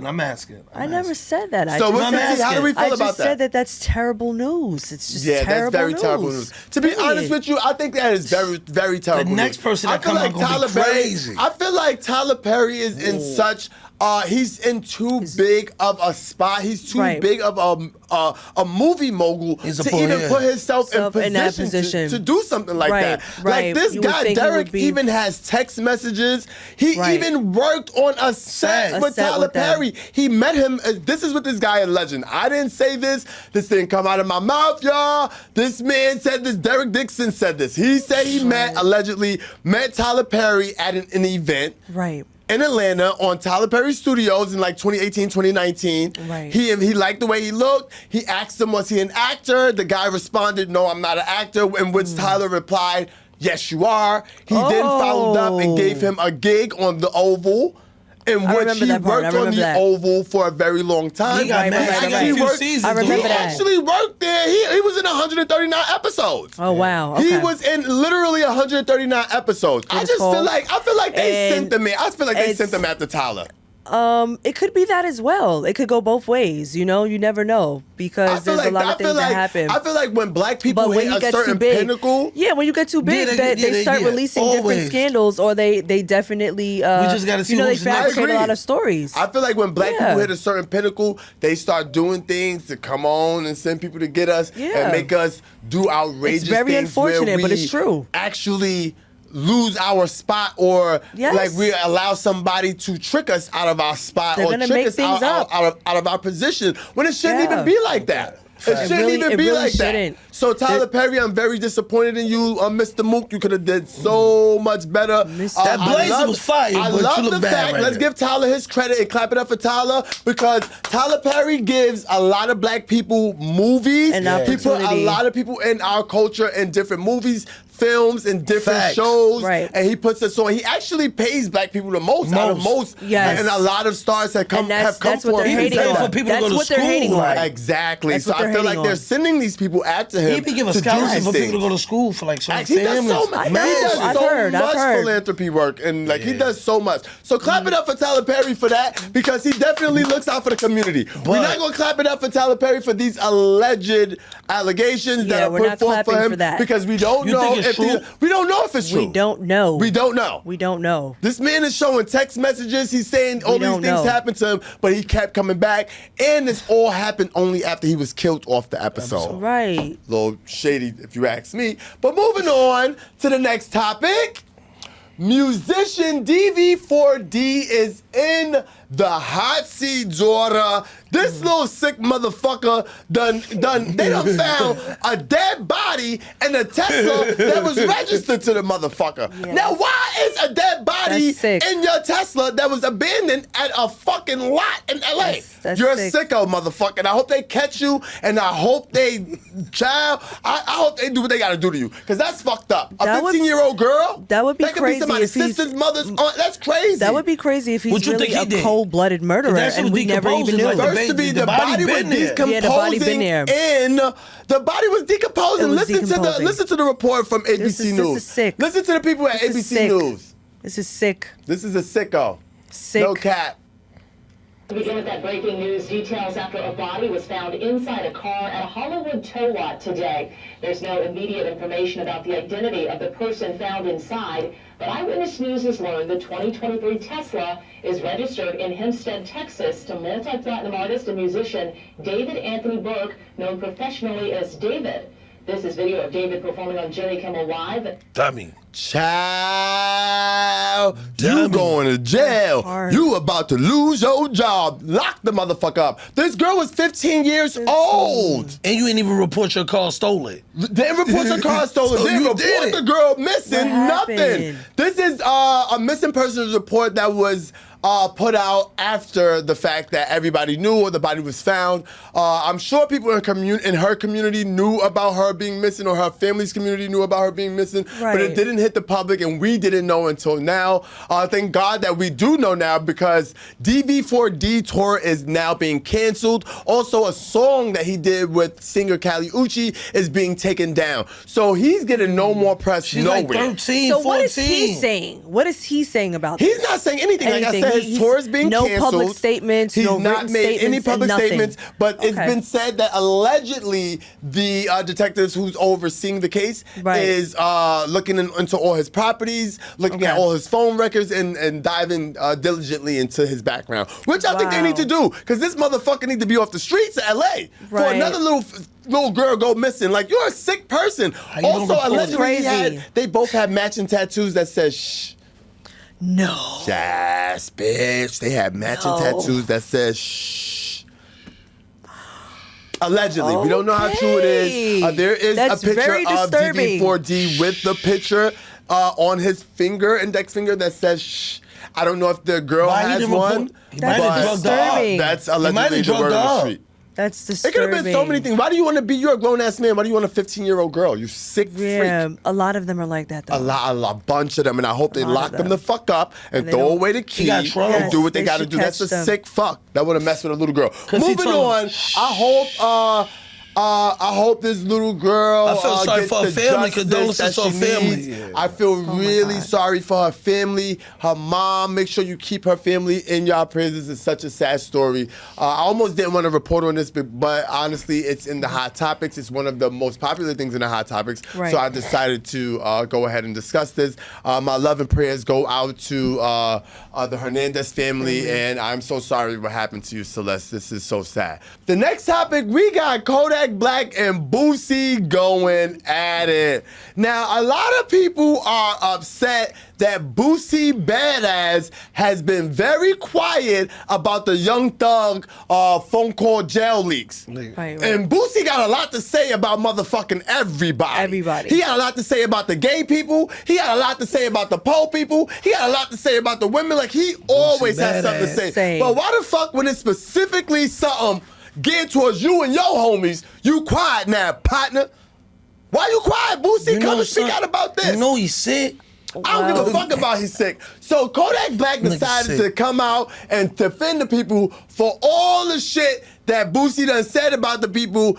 I'm asking. I never said that. So I just, how do we feel I about just that? said that that's terrible news. It's just Yeah, terrible that's very news. terrible news. To be Period. honest with you, I think that is very, very terrible. next news. person that I feel come out like gonna be Tyler Perry. crazy. I feel like Tyler Perry is in such. He's in too big of a spot. He's too Right. big of a movie mogul He's a to boy, even yeah. put himself In that in position. position to do something like Right, that. right. Like this You would guy, think he Derek, would be- even has text messages. He Right. even worked on a set A with set Tyler with them. Perry. He met him. This is what this guy is legend. I didn't say this. This didn't come out of my mouth, y'all. This man said this. Derek Dixon said this. He said he allegedly met Tyler Perry at an event Right. in Atlanta on Tyler Perry Studios in like 2018, 2019. Right. He liked the way he looked. He asked him, was he an actor? The guy responded, no, I'm not an actor, in which Tyler replied, yes, you are. He then followed up and gave him a gig on the Oval, in I which remember he that part. worked I on remember the that. Oval for a very long time. He got Right, mad. right, He got right. a few worked- seasons. I remember He doing that. it. actually worked there. He was in 139 episodes. Oh wow. He Okay. was in literally 139 episodes. I was just feel called. like they And sent them in. I feel like they it's- sent them after Tyler. It could be that as well. It could go both ways. You know, you never know because there's a lot of things that happen. I feel like when black people But when hit you a get too certain big, pinnacle, yeah, when you get too big, they start releasing different always. scandals, or they definitely, just gotta see you know, they who's next. fabricate a I lot agree. of stories. I feel like when black Yeah. people hit a certain pinnacle, they start doing things to come on and send people to get us Yeah. and make us do outrageous It's very things where unfortunate, but we it's true. Actually lose our spot or Yes. like we allow somebody to trick us out of our spot They're or gonna trick make us things up. out of our position when it shouldn't Yeah. even be like that. It shouldn't really- even it be really like shouldn't. that. So Tyler Perry, I'm very disappointed in you, Mr. Mook. You could have did so much better. That blazer was fire, I but love you look the bad fact. right Let's now. give Tyler his credit and clap it up for Tyler because Tyler Perry gives a lot of black people movies. An He put a opportunity. lot of people in our culture in different movies, films, and different Facts. shows. Right. And he puts us on. He actually pays black people the most out of most. Yes. And a lot of stars have come And that's for what they're him. hating paid on. for people to That's go to what they're school, hating on. like- Exactly. That's So what I they're feel like hating they're on. sending these people after him He be giving to do scholarships these for things. people to go to school for like some He does families. so much. I know, He does I've so heard, I've much heard. philanthropy work, and like he does so much. So clap it up for Tyler Perry for that because he definitely looks out for the community. We're not gonna clap it up for Tyler Perry for these alleged allegations that Yeah, are we're put not forth for clapping him for that. because we don't You know think it's if true? we don't know if it's true. We don't know. We don't know. We don't know. This man is showing text messages. He's saying all these don't things know. happened to him, but he kept coming back. And this all happened only after he was killed off the episode. Right. Little shady, if you ask me. But moving on to the next topic. Musician DV4D is in the hot seat, daughter. This little sick motherfucker they done found a dead body in a Tesla that was registered to the motherfucker. Yes. Now, why is a dead body That's sick. in your Tesla that was abandoned at a fucking lot in LA? That's You're sick. a sicko, motherfucker. And I hope they catch you, and I hope they, I hope they do what they gotta do to you. Because that's fucked up. A That would- 15-year-old girl? that would be That could crazy be somebody's if he's- sister's mother's aunt. That's crazy. That would be crazy if he's What you really think he a did? cold-blooded murderer That's and what we never even decomposes, knew. like, First to be the body was been there. decomposing Yeah, the body been there. the body was decomposing. It was listen decomposing. to the report from ABC This News. is sick. Listen to the people at This is ABC sick. News. This is sick. This is a sicko. Sick. No cap. To begin with that breaking news, details after a body was found inside a car at a Hollywood tow lot today. There's no immediate information about the identity of the person found inside, but Eyewitness News has learned the 2023 Tesla is registered in Hempstead, Texas to multi-platinum artist and musician David Anthony Burke, known professionally as David. This is video of David performing on Jimmy Kimmel Live. Dummy. Child, you Dummy. going to jail. Hard. You about to lose your job. Lock the motherfucker up. This girl was 15 years old. And you ain't even report your car stolen. Didn't report your car stolen. So Didn't you report did the it. girl missing. What Nothing. happened? This is a missing persons report that was put out after the fact that everybody knew or the body was found. I'm sure people in her community knew about her being missing, or her family's community knew about her being missing, but it Right. didn't hit the public, and we didn't know until now. Thank God that we do know now, because DV4D tour is now being canceled. Also, a song that he did with singer Kali Uchis is being taken down. So he's getting no more press She's nowhere. like 13, So 14. what is he saying? What is he saying about He's this? not saying anything. Like I said, his He's- tour is being no canceled. public statements, He's no not written made any statements, public nothing. statements, but it's Okay. been said that allegedly the detectives who's overseeing the case Right. is looking into all his properties, looking at Okay. all his phone records, and diving diligently into his background, which I think they need to do, because this motherfucker need to be off the streets of LA for Right. another little girl go missing. Like, you're a sick person. you gonna Also, report it? allegedly Crazy. they both had matching tattoos that says shh. No. Yes, bitch. They had matching No. tattoos that says shh. Allegedly. We don't know how true it is. Okay. There is That's a picture very of disturbing. DV4D with the picture on his finger, index finger, that says shh. I don't know if the girl Why he has didn't one, report- He That's might have but drugged her up. disturbing. that's might have allegedly the drugged word her on the up. street. That's It disturbing. could have been so many things. Why do you want to be? You're a grown ass man. Why do you want a 15-year-old girl? You sick Yeah, freak. a lot of them are like that though. A bunch of them, and I hope they lot of lock them them. the fuck up and And they throw don't- away the key got trouble. and do what they Yes, got to they do. That's a should catch them. sick fuck. That would have messed with a little girl. 'Cause he Moving told on, him, I hope this little girl I feel sorry gets for her the family. justice Condolences that to her she family. needs. Yeah. I feel really God. sorry for her family, her mom. Make sure you keep her family in your prayers. This is such a sad story. I almost didn't want to report on this, but honestly, it's in the hot topics. It's one of the most popular things in the hot topics. Right. So I decided to go ahead and discuss this. My love and prayers go out to the Hernandez family, and I'm so sorry what happened to you, Celeste. This is so sad. The next topic, we got Kodak Kodak Black and Boosie going at it. Now, a lot of people are upset that Boosie Badass has been very quiet about the Young Thug phone call jail leaks. Right. And Boosie got a lot to say about motherfucking everybody. Everybody. He had a lot to say about the gay people. He had a lot to say about the pole people. He had a lot to say about the women. Like, he always has something to say. Same. But why the fuck, when it's specifically something geared towards you and your homies, you quiet now, partner? Why you quiet, Boosie? Come and speak out about this. You know he's sick. I don't give a fuck about he's sick. So Kodak Black decided to come out and defend the people for all the shit that Boosie done said about the people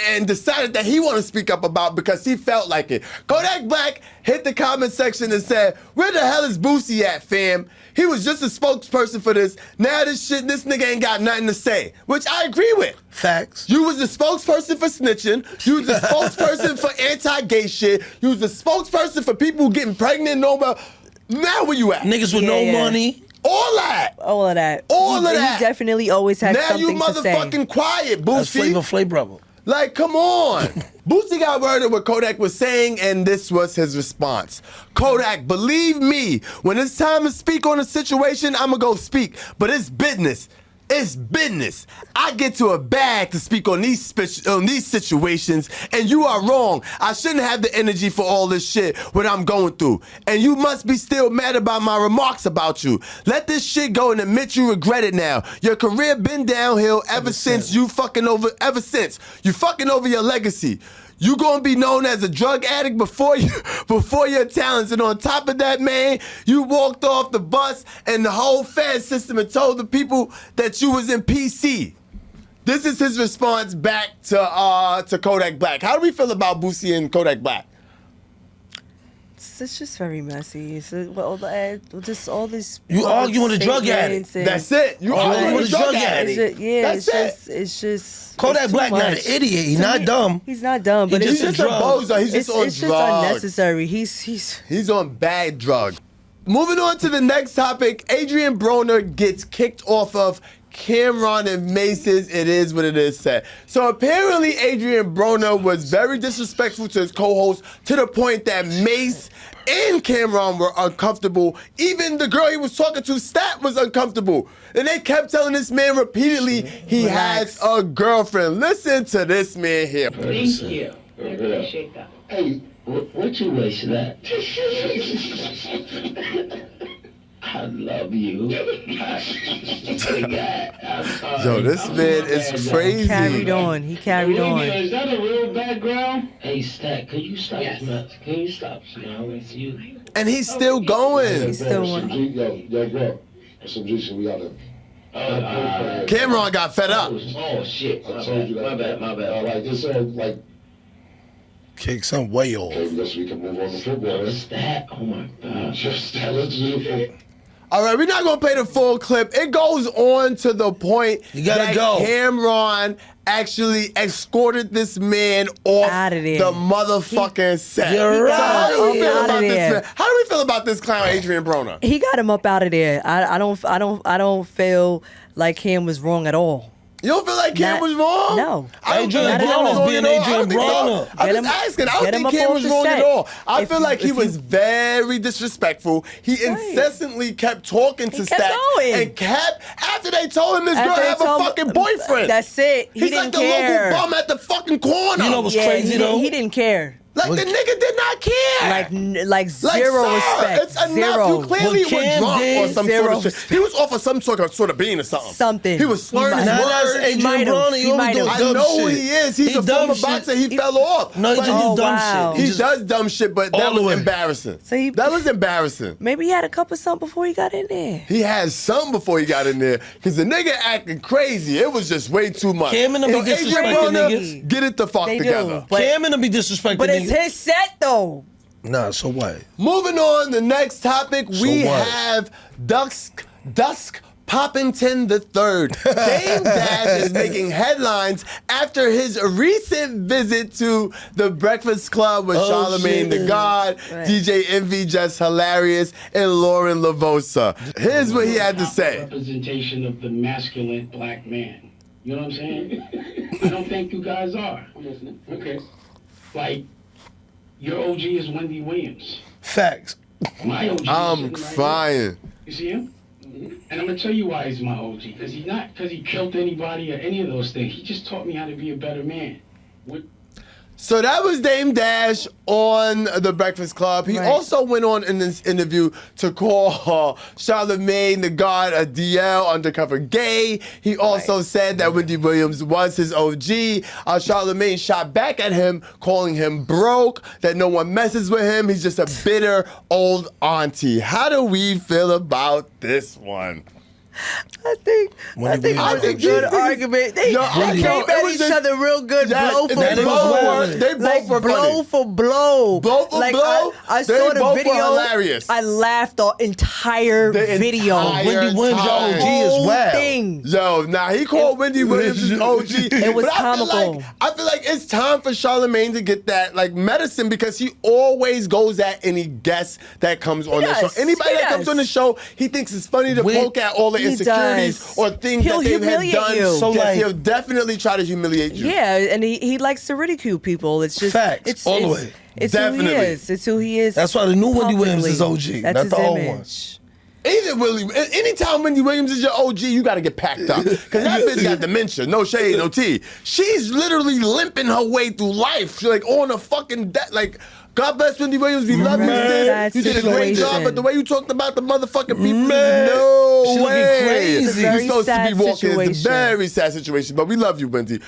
and decided that he want to speak up about because he felt like it. Kodak Black hit the comment section and said, "Where the hell is Boosie at, fam? He was just a spokesperson for this. Now this nigga ain't got nothing to say," which I agree with. Facts. You was the spokesperson for snitching. You was the spokesperson for anti-gay shit. You was the spokesperson for people getting pregnant. Now where you at? Niggas with no money. All that. All of that. All of that. He definitely always had Now you something to say. motherfucking quiet, That's Flavor Boosie. Flav brother. Like, come on. Boosie got word of what Kodak was saying, and this was his response. "Kodak, believe me, when it's time to speak on a situation, I'ma go speak. But it's business. It's business. I get to a bag to speak on these situations, and you are wrong. I shouldn't have the energy for all this shit, what I'm going through. And you must be still mad about my remarks about you. Let this shit go and admit you regret it now. Your career been downhill ever since you fucking over your legacy. You gonna be known as a drug addict before your talents. And on top of that, man, you walked off the bus and the whole Fed system and told the people that you was in PC." This is his response back to Kodak Black. How do we feel about Boosie and Kodak Black? It's just very messy. It's just all this. You arguing with a drug addict. That's it. You arguing with a drug addict. It's just. Kodak Black not an idiot. He's not dumb. He's not dumb, but He's just a bozo. He's just on it's just drugs. unnecessary. He's on bad drugs. Moving on to the next topic, Adrian Broner gets kicked off of Cameron and Mace's It Is What It Is set. So apparently Adrian Broner was very disrespectful to his co-host to the point that Mace and Cameron were uncomfortable. Even the girl he was talking to, Stat, was uncomfortable. And they kept telling this man repeatedly he has a girlfriend. Listen to this man here. Thank you. I appreciate that. Hey, what you wish that? I love you. Yo, this man is crazy. He carried on. Is that a real background? Hey, Stat, can you stop? Yes. Can you stop? It's you. And he's still going. He's still on. Yo, bro. Some G shit we gotta. Cameron got fed up. Oh shit! I told you that. My bad. Like this, like. Kick some way off. Okay, guess we can move on to football. Stat. Oh my God. Just Stat. Let's do it. All right, we're not gonna play the full clip. It goes on to the point that Cameron actually escorted this man off the motherfucking set. You're right. So how do we feel about this man? How do we feel about this clown, Adrian Broner? He got him up out of there. I don't feel like Cam was wrong at all. You don't feel like Cam was wrong? No. Adrian Broner's being Adrian Broner. I'm just asking. I don't think Cam was wrong at all. I feel like he was very disrespectful. He incessantly kept talking to Stat and kept, after they told him his girl have a fucking boyfriend. That's it. He He's didn't like the care. local bum at the fucking corner. You know what's crazy though? He didn't care. Like the nigga did not care. Like zero respect. It's enough. Zero. You clearly was drunk or some sort of shit. He was off of some sort of bean or something. Something. He was slurring his words. Adrian Broner. He always doing I dumb know who shit. he is. He's a former boxer. He fell off. No, he just do dumb shit. He does dumb shit, but that was embarrassing. That was embarrassing. Maybe he had a cup of something before he got in there. He had something before he got in there because the nigga acting crazy. It was just way too much. Cam and them be disrespecting niggas. Get it the fuck together. Cam and them be disrespecting niggas. But it's his set though. Nah, so what? Moving on, the next topic, we have Dusk Poppington III. Dame Dash is making headlines after his recent visit to the Breakfast Club with Charlamagne the God, DJ Envy Just Hilarious, and Lauren Lavosa. Here's what he had to say. Representation of the masculine black man. You know what I'm saying? I don't think you guys are. I'm listening. Okay. Like, your OG is Wendy Williams. Facts. My OG. I'm is sitting right crying. here. You see him? And I'm gonna tell you why he's my OG. Because he killed anybody or any of those things. He just taught me how to be a better man. So that was Dame Dash on The Breakfast Club. He also went on in this interview to call Charlamagne the God a DL, undercover gay. He also said that Wendy Williams was his OG. Charlamagne shot back at him, calling him broke, that no one messes with him. He's just a bitter old auntie. How do we feel about this one? I think it was a good argument. They came at each other real good, blow for blow. They both were blow funny. for blow. Blow for blow. I They saw the both were video. hilarious. I laughed the entire video. Wendy Williams, your OG Whole as well. thing. Yo, nah, he called Wendy Williams his OG. It was But comical. I feel like it's time for Charlamagne to get that like medicine because he always goes at any guest that comes on the show. Anybody that comes on the show, he thinks it's funny to poke at all the insecurities or things that they've had done. You. So like, he'll definitely try to humiliate you. Yeah, and he likes to ridicule people. It's just facts all the way. It's Definitely. who he is. It's who he is. That's why the new Wendy Williams publicly. is OG, That's not his the old image. Anytime Wendy Williams is your OG, you got to get packed up. Because that bitch got dementia. No shade, no tea. She's literally limping her way through life. She's like on a fucking like. God bless Wendy Williams. We love you, sis. You did a great job, but the way you talked about the motherfucking people, no she way. crazy. You're supposed to be walking. situation. It's a very sad situation, but we love you, Wendy.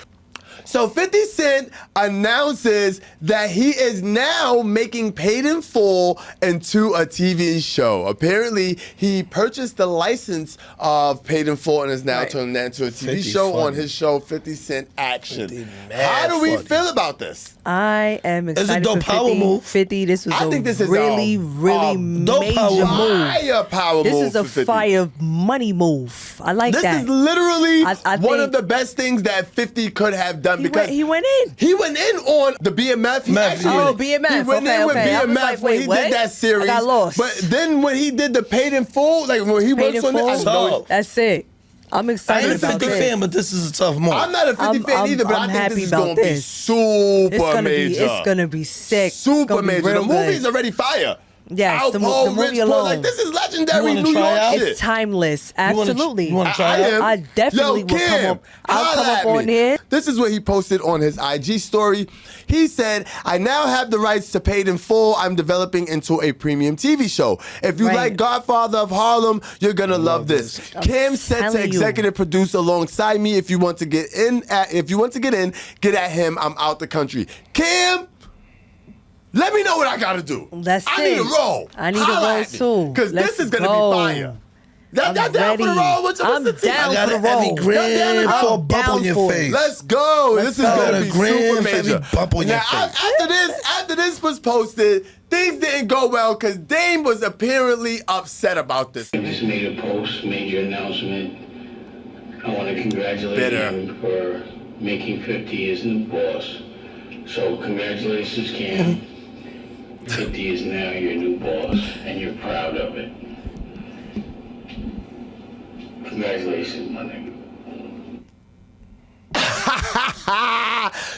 So 50 Cent announces that he is now making Paid in Full into a TV show. Apparently, he purchased the license of Paid in Full and is now turning that into a TV show on his show 50 Cent Action. How do we feel about this? I am excited It's a dope for power 50. move. 50, this was I think this is really dope major power move. Fire power This move is a for 50. fire money move. I like This that. is literally I one think- of the best things that 50 could have done because he went in. He went in on the BMF. He actually went in. BMF. He went in with Okay. I was BMF like, when wait, he what? did that series. I got lost. But then when he did the Paid in Full, like when he Paid works in on it, I Full. know. That's it. I'm I excited ain't a about 50 this. fan, but this is a tough move. I'm not a 50 fan either, but I'm I think happy this is about going to be this. super major. It's gonna be sick. It's Super gonna be major. The real movie's good. already fire. Yes, the Alpo, movie Rich Paul, alone. like this is legendary wanna New try York out? shit. It's timeless. wanna- Absolutely. you wanna try I out? am. I definitely Yo, will come Kim, up. I'll holla come up at on me. here. This is what he posted on his IG story. He said, I now have the rights to Paid in Full. I'm developing into a premium TV show. If you Right. like Godfather of Harlem, you're going to love this. Kim set to telling you. executive produce alongside me. If you want to get in, get at him. I'm out the country. Kim, let me know what I gotta do. That's I need it. a role. I need a role too. Because this Let's is gonna go. be fire. Y'all down for the ready. role? What's I'm the team? down I got for the every role. grand I'm for a bump down on your for it. face. Let's go. This is go. gonna Got a be grand super for every major. bump on your Now, face. after this was posted, things didn't go well because Dame was apparently upset about this. I just made a post, made your announcement. I want to congratulate Bitter. him for making 50 his new boss. So congratulations, Cam. 50 is now your new boss, and you're proud of it. Congratulations, my nigga.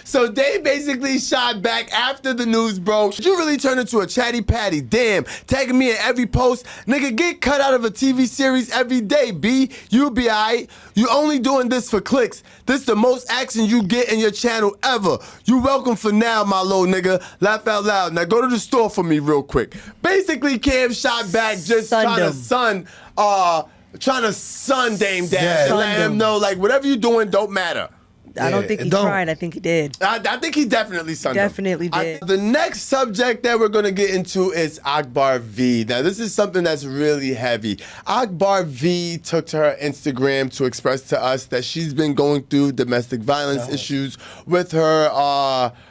So they basically shot back after the news broke. You really turned into a chatty patty. Damn, tagging me in every post. Nigga, get cut out of a TV series every day, B. You be alright. You only doing this for clicks. This the most action you get in your channel ever. You welcome for now, my little nigga. Laugh out loud. Now go to the store for me real quick. Basically, Cam shot back just trying to sun Dame Dash Yeah. and let Sunned him him. know, like, whatever you doing don't matter. I don't think he tried. I think he did. I think he definitely sunned him. Definitely did. The next subject that we're going to get into is Akbar V. Now, this is something that's really heavy. Akbar V took to her Instagram to express to us that she's been going through domestic violence issues with her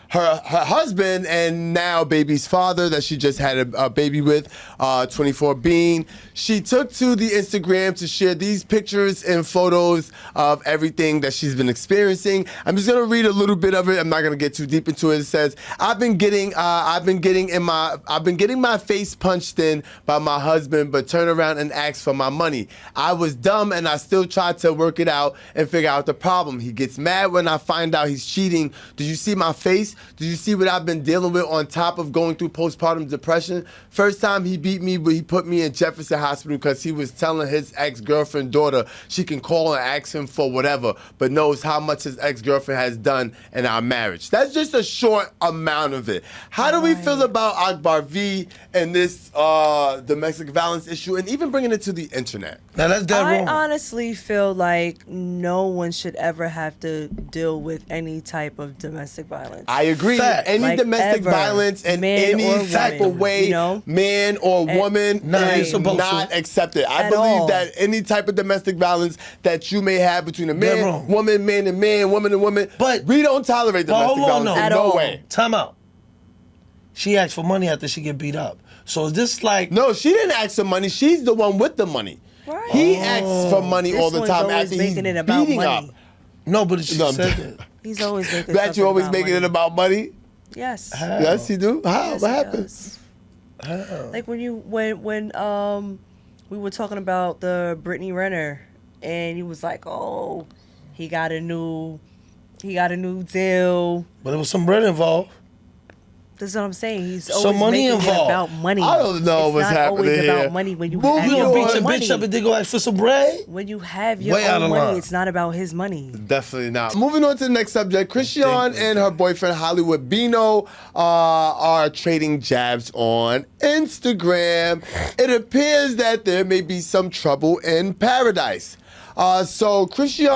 her husband and now baby's father that she just had a baby with, 24 Bean. She took to the Instagram to share these pictures and photos of everything that she's been experiencing. I'm just gonna read a little bit of it. I'm not gonna get too deep into it. It says, I've been getting my face punched in by my husband, but turn around and ask for my money. I was dumb and I still tried to work it out and figure out the problem. He gets mad when I find out he's cheating. Did you see my face? Did you see what I've been dealing with on top of going through postpartum depression? First time he beat me, but he put me in Jefferson Hospital because he was telling his ex-girlfriend daughter she can call and ask him for whatever, but knows how much his ex-girlfriend has done in our marriage. That's just a short amount of it. How do we feel about Akbar V and this domestic violence issue, and even bringing it to the internet? Now that's dead wrong. I honestly feel like no one should ever have to deal with any type of domestic violence. I agree. Fact. Any Like domestic ever. violence in Man or any type woman, of way, you know? man or woman, Nah, is you're supposed not to. accepted. I At believe all. that any type of domestic violence that you may have between a Dead man, wrong. woman, man and man, woman and woman, But- we don't tolerate but domestic hold on, violence no. in At no all. way. Time out. She asked for money after she get beat up. So is this like... No, she didn't ask for money. She's the one with the money. Right. He asks for money This all the one's time always after he's making it about beating money. up. No, but she No, said that. He's always making That something you always about making money. it about money? Yes. Yes, you do? How? Yes, What he happens? does. Like when we were talking about the Brittany Renner, and he was like, "Oh, he got a new deal." But there was some bread involved. That's what I'm saying. He's Some always money making involved. it about money. I don't know it's what's not happening always here. about money when you Moving have You your gonna on. beat own your money. bitch up and then go ask for some bread? When you have your Way out own of money, line. it's not about his money. Definitely not. Moving on to the next subject, Christian and her boyfriend Hollywood Bino are trading jabs on Instagram. It appears that there may be some trouble in paradise. So Christian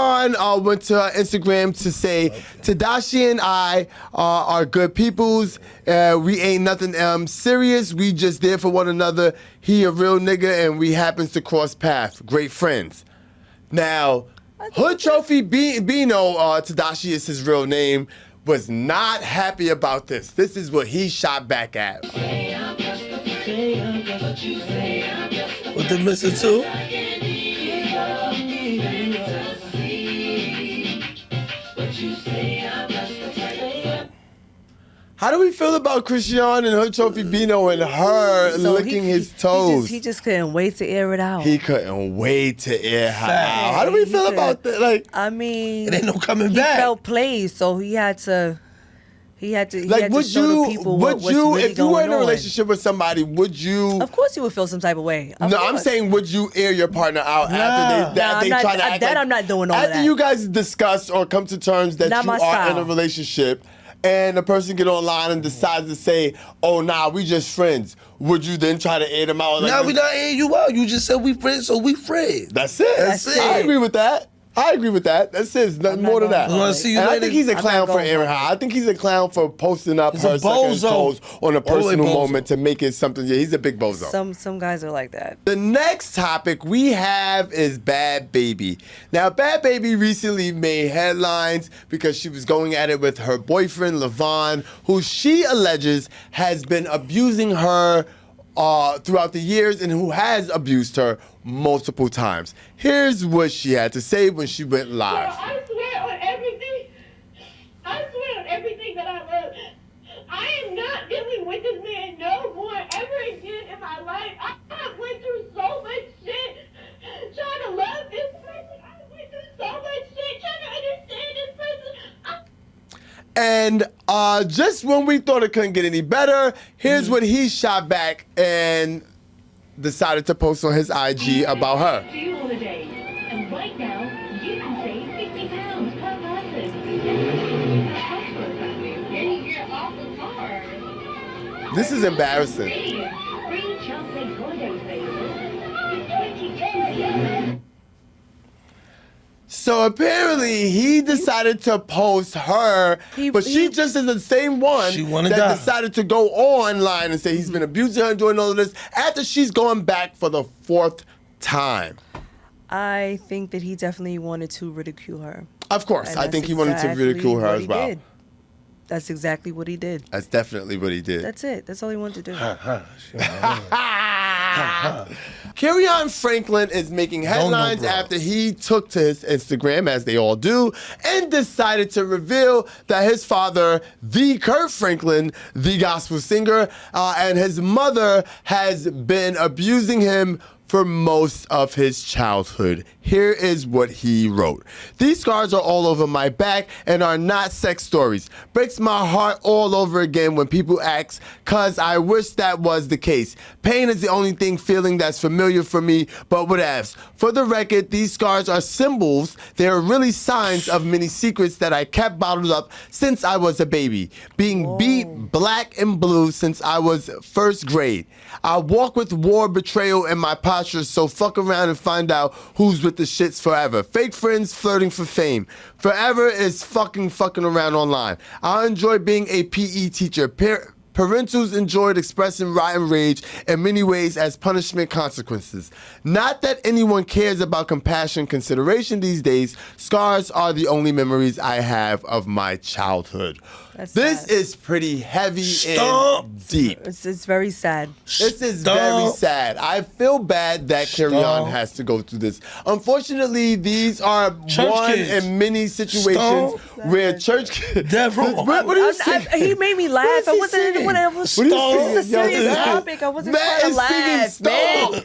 went to Instagram to say, Tadashi and I are good peoples. We ain't nothing serious. We just there for one another. He a real nigga and we happens to cross paths. Great friends. Now, Hood Trophy Bino, Tadashi is his real name, was not happy about this. This is what he shot back at. What they missing too? How do we feel about Christian and Hood Trophy Bino and her So licking his toes? He just couldn't wait to air it out. He couldn't wait to air her Fact. out. How do we He feel could. about that? Like, I mean, It ain't no coming he back. felt played, so he had to would show you, the people would what's you, really if you were in going a on. relationship with somebody, would you? Of course, you would feel some type of way. Of No, I'm course. saying, would you air your partner out Nah. after Nah, I'm they not- try to act that like, I'm not doing all of after that. you guys discuss or come to terms that Not you my are style. in a relationship, and the person get online and decides to say, "Oh, nah, we just friends." Would you then try to air them out? Like, Now we not airing you out. You just said we friends, so we friends. That's it. That's it. I agree with that. I agree with that. That's it. It's nothing I'm not more than going that. for it. Wanna see you And I later? think he's a I'm clown not for going airing for her. I think he's a clown for posting up He's her a second bozo. toes on a All the way personal bozo. moment to make it something. Yeah, he's a big bozo. Some guys are like that. The next topic we have is Bad Baby. Now, Bad Baby recently made headlines because she was going at it with her boyfriend, Levon, who she alleges has been abusing her throughout the years and who has abused her multiple times. Here's what she had to say when she went live. I swear on everything that I love. I am not dealing with this man no more ever again in my life. I went through so much shit trying to love this person. I went through so much shit trying to understand this person. And just when we thought it couldn't get any better, here's what he shot back and decided to post on his IG about her. To you all today. And right now, you can save 50 pounds per person. And you get off the car. This is embarrassing. Free Chelsea holidays available. 22. So apparently he decided to post her, but she just is the same one She wanna that die. decided to go online and say he's been abusing her and doing all of this after she's gone back for the 4th time. I think that he definitely wanted to ridicule her. Of course, And I that's think he wanted to exactly ridicule her what as he well. did. That's exactly what he did. That's definitely what he did. That's it. That's all he wanted to do. Kerrion Franklin is making headlines after he took to his Instagram, as they all do, and decided to reveal that his father, the Kurt Franklin, the gospel singer, and his mother has been abusing him for most of his childhood. Here is what he wrote. These scars are all over my back and are not sex stories. Breaks my heart all over again when people ask, cause I wish that was the case. Pain is the only feeling that's familiar for me, but whatevs. For the record, these scars are symbols. They are really signs of many secrets that I kept bottled up since I was a baby. Being beat black and blue since I was first grade. I walk with war, betrayal, in my posture, so fuck around and find out who's with the shits forever. Fake friends flirting for fame. Forever is fucking around online. I enjoy being a PE teacher. Parentals enjoyed expressing rotten rage in many ways as punishment consequences. Not that anyone cares about compassion consideration these days. Scars are the only memories I have of my childhood. This is pretty heavy and deep. It's very sad. This is very sad. I feel bad that Kerrion has to go through this. Unfortunately, these are one in many situations where church kids. What are you saying? He made me laugh. I wasn't. This is a serious topic. I wasn't trying to laugh, man.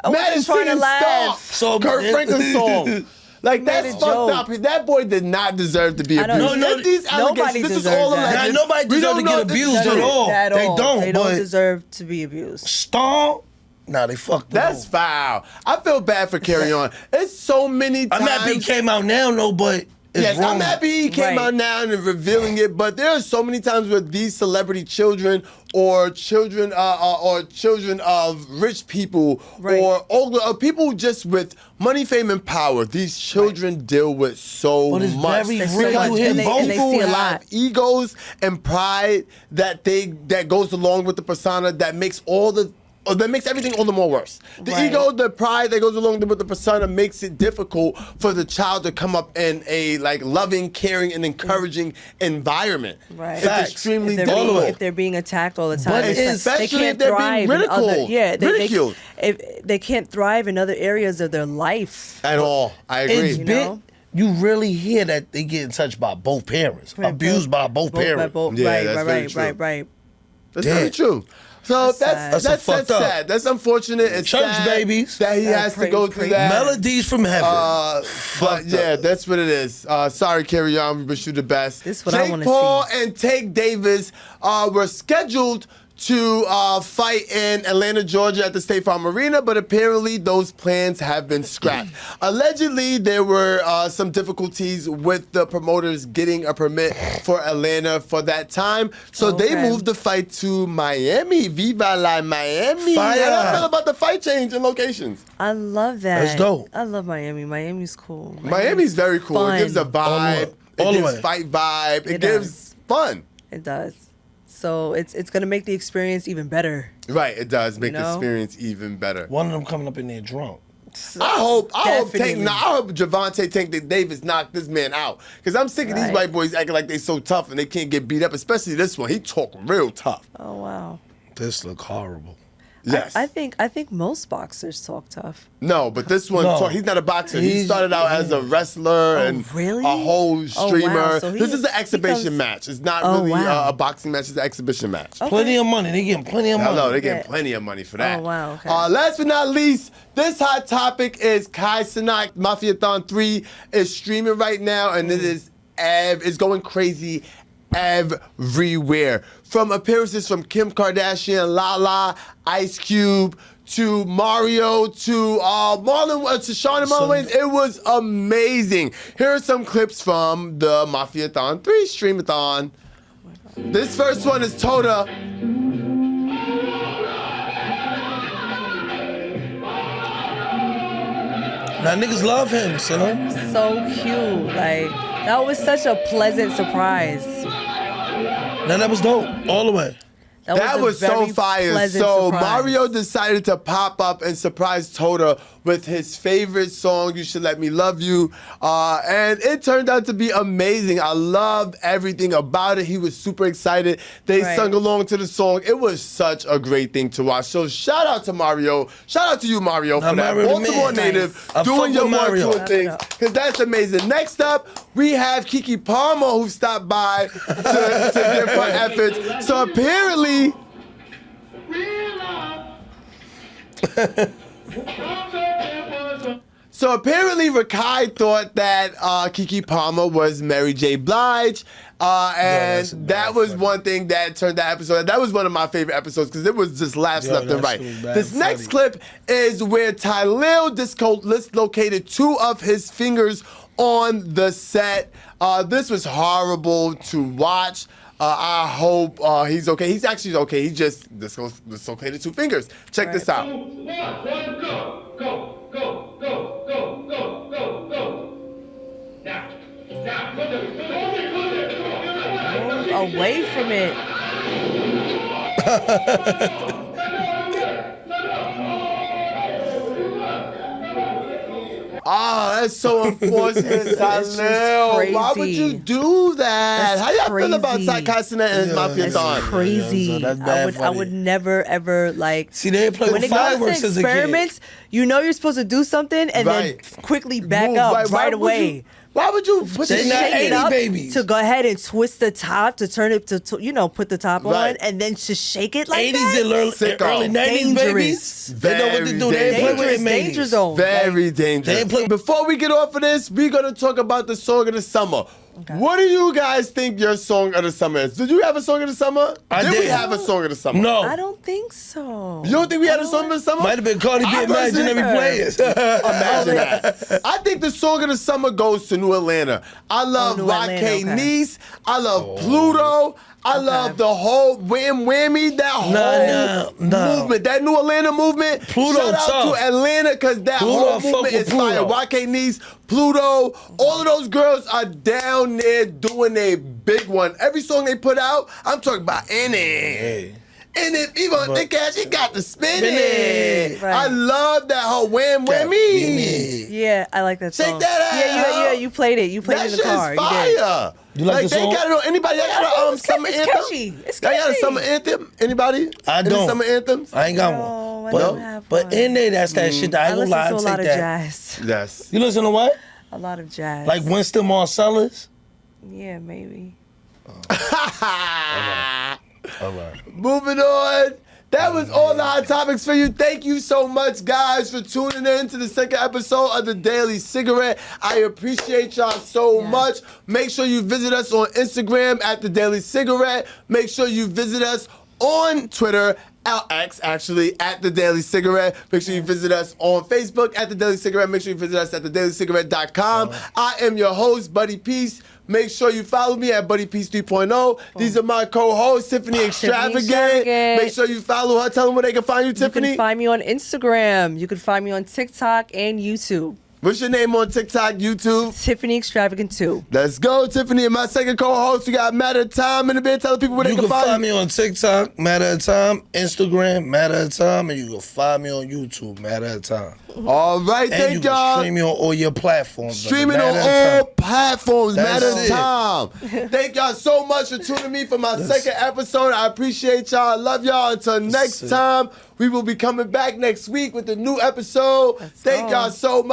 I wasn't trying to laugh. Kurt Franklin's song. Like, that's fucked up. That boy did not deserve to be abused. Nobody this is deserves all that. alleged. Nobody deserves to get abused at all. They don't deserve to be abused. Nah, they fucked up. That's foul. I feel bad for Kerrion. It's so many times. I'm happy he came out now, though, but yes, I'm happy he came out now and revealing it, but there are so many times where these celebrity children or children of rich people or older people just with money, fame, and power, these children deal with so much. Very because real. people have egos and pride that goes along with the persona that makes everything all the more worse. The ego, the pride that goes along with the persona makes it difficult for the child to come up in a loving, caring, and encouraging environment. Right. It's extremely difficult. If they're being attacked all the time, especially if they're being ridiculed. Ridiculed. They can't thrive in other areas of their life. At all. I agree. You really hear that they getting touched by both parents, abused by both parents. Right. That's very true. So that's sad. That's unfortunate. It's church sad babies that he has to go through that. Melodies from heaven. But yeah, that's what it is. Sorry, Kerrion. We wish you the best. This is what I want to see. Jake Paul and Tank Davis were scheduled to fight in Atlanta, Georgia at the State Farm Arena, but apparently those plans have been scrapped. Allegedly, there were some difficulties with the promoters getting a permit for Atlanta for that time, so they moved the fight to Miami. Viva la Miami. Fire. How do you feel about the fight change in locations? I love that. That's dope. I love Miami. Miami's cool. Miami's very cool. Fun. It gives a vibe. All It the gives way. fight vibe. It gives fun. It does. So it's gonna make the experience even better. Right, it does make the experience even better. One of them coming up in there drunk. I hope Javante Tank Davis knocked this man out. Because I'm sick of these white boys acting like they so tough and they can't get beat up, especially this one. He talk real tough. Oh wow. This look horrible. Yes. I think most boxers talk tough. No, but this one, he's not a boxer. He started out as a wrestler and a whole streamer. Wow. So this is an exhibition match. It's not really a boxing match. It's an exhibition match. Okay. Plenty of money. They getting plenty of money. No, they're getting plenty of money for that. Oh, wow. Okay. Last but not least, this hot topic is Kai Cenat. Mafiathon 3 is streaming right now, and it is it's going crazy everywhere. From appearances from Kim Kardashian, Lala, Ice Cube, to Mario, to Marlon, to Sean and Marlon Wayans. It was amazing. Here are some clips from the Mafiathon 3 Streamathon. This first one is Toda. Now niggas love him, son. So cute. Like, that was such a pleasant surprise. Now that was dope, all the way. That was so fire. So surprise. Mario decided to pop up and surprise Toda with his favorite song, You Should Let Me Love You. And it turned out to be amazing. I loved everything about it. He was super excited. They sung along to the song. It was such a great thing to watch. So shout out to Mario. Shout out to you, Mario, for that. Mario Baltimore native, doing your one-two things. Because that's amazing. Next up, we have Keke Palmer, who stopped by to give her efforts. So apparently... So apparently Rakai thought that Keke Palmer was Mary J. Blige. And that was one thing that turned that episode. That was one of my favorite episodes because it was just laughs left and right. This next clip is where Tylil dislocated 2 of his fingers on the set. This was horrible to watch. I hope he's okay. He's actually okay. He just dislocated 2 fingers. Check this out. Move away from it. Oh, that's so unfortunate, Tylil. Why would you do that? That's How y'all crazy. feel about Ty Castanet and his Mafia That's Don? crazy. I would never ever like. See, they play when with it comes to fireworks as a kid. experiments, you know you're supposed to do something and then quickly back up right away. Why would you put They not 80 babies. To go ahead and twist the top to turn it to put the top on and then just shake it like 80s that. and early 90s babies. They know what to do. They ain't play with Danger zone. Very dangerous. Before we get off of this, we're going to talk about the song of the summer. Okay. What do you guys think your song of the summer is? Did you have a song of the summer? Did we have a song of the summer? No. I don't think so. You don't think we had a song of the summer? Might have been Cardi B Imaginary Players. Imagine that. I think the song of the summer goes to New Atlanta. I love Rockay Nice. I love Pluto. I love the whole whammy, that whole movement, that New Atlanta movement. Pluto Shout out to Atlanta because that whole movement is fire. Rockay Nice, Pluto, all of those girls are down there doing a big one. Every song they put out, I'm talking about in it. And if you want the cash, you got to spend it. Right. I love that whole whammy. Yeah, I like that song. Shake that ass. Yeah, you played it. You played it in the car. That shit's fire. You like the song? They got it on anybody? Y'all got a summer anthem? Catchy. It's catchy. Y'all got a summer anthem? Anybody? I don't. Any summer anthems? I ain't got one. But in there, that's that shit that I ain't gonna lie. I listen to a lot of that. jazz. Yes. You listen to what? A lot of jazz. Like Winston Marsalis? Yeah, maybe. All right. Moving on. That was all the hot topics for you. Thank you so much, guys, for tuning in to the second episode of The Daily Cigarette. I appreciate y'all so much. Make sure you visit us on Instagram at The Daily Cigarette. Make sure you visit us on Twitter, X actually, at The Daily Cigarette. Make sure you visit us on Facebook at The Daily Cigarette. Make sure you visit us at thedailycigarette.com. I am your host, Buddy Peace. Make sure you follow me at Buddy Peace 3.0. These are my co-hosts, Tiffany Extravagant. Make sure you follow her. Tell them where they can find you, Tiffany. You can find me on Instagram. You can find me on TikTok and YouTube. What's your name on TikTok, YouTube? Tiffany Extravagant 2. Let's go, Tiffany. And my second co-host, we got Matter of Time in the bed. Tell the people where they can find you. You can find me on TikTok, Matter of Time, Instagram, Matter of Time, and you can find me on YouTube, Matter of Time. All right, thank y'all. And you can stream me on all your platforms. Streaming on all platforms, Matter of Time. Thank y'all so much for tuning me for my second episode. I appreciate y'all. I love y'all. Until next time, we will be coming back next week with a new episode. Thank y'all so much.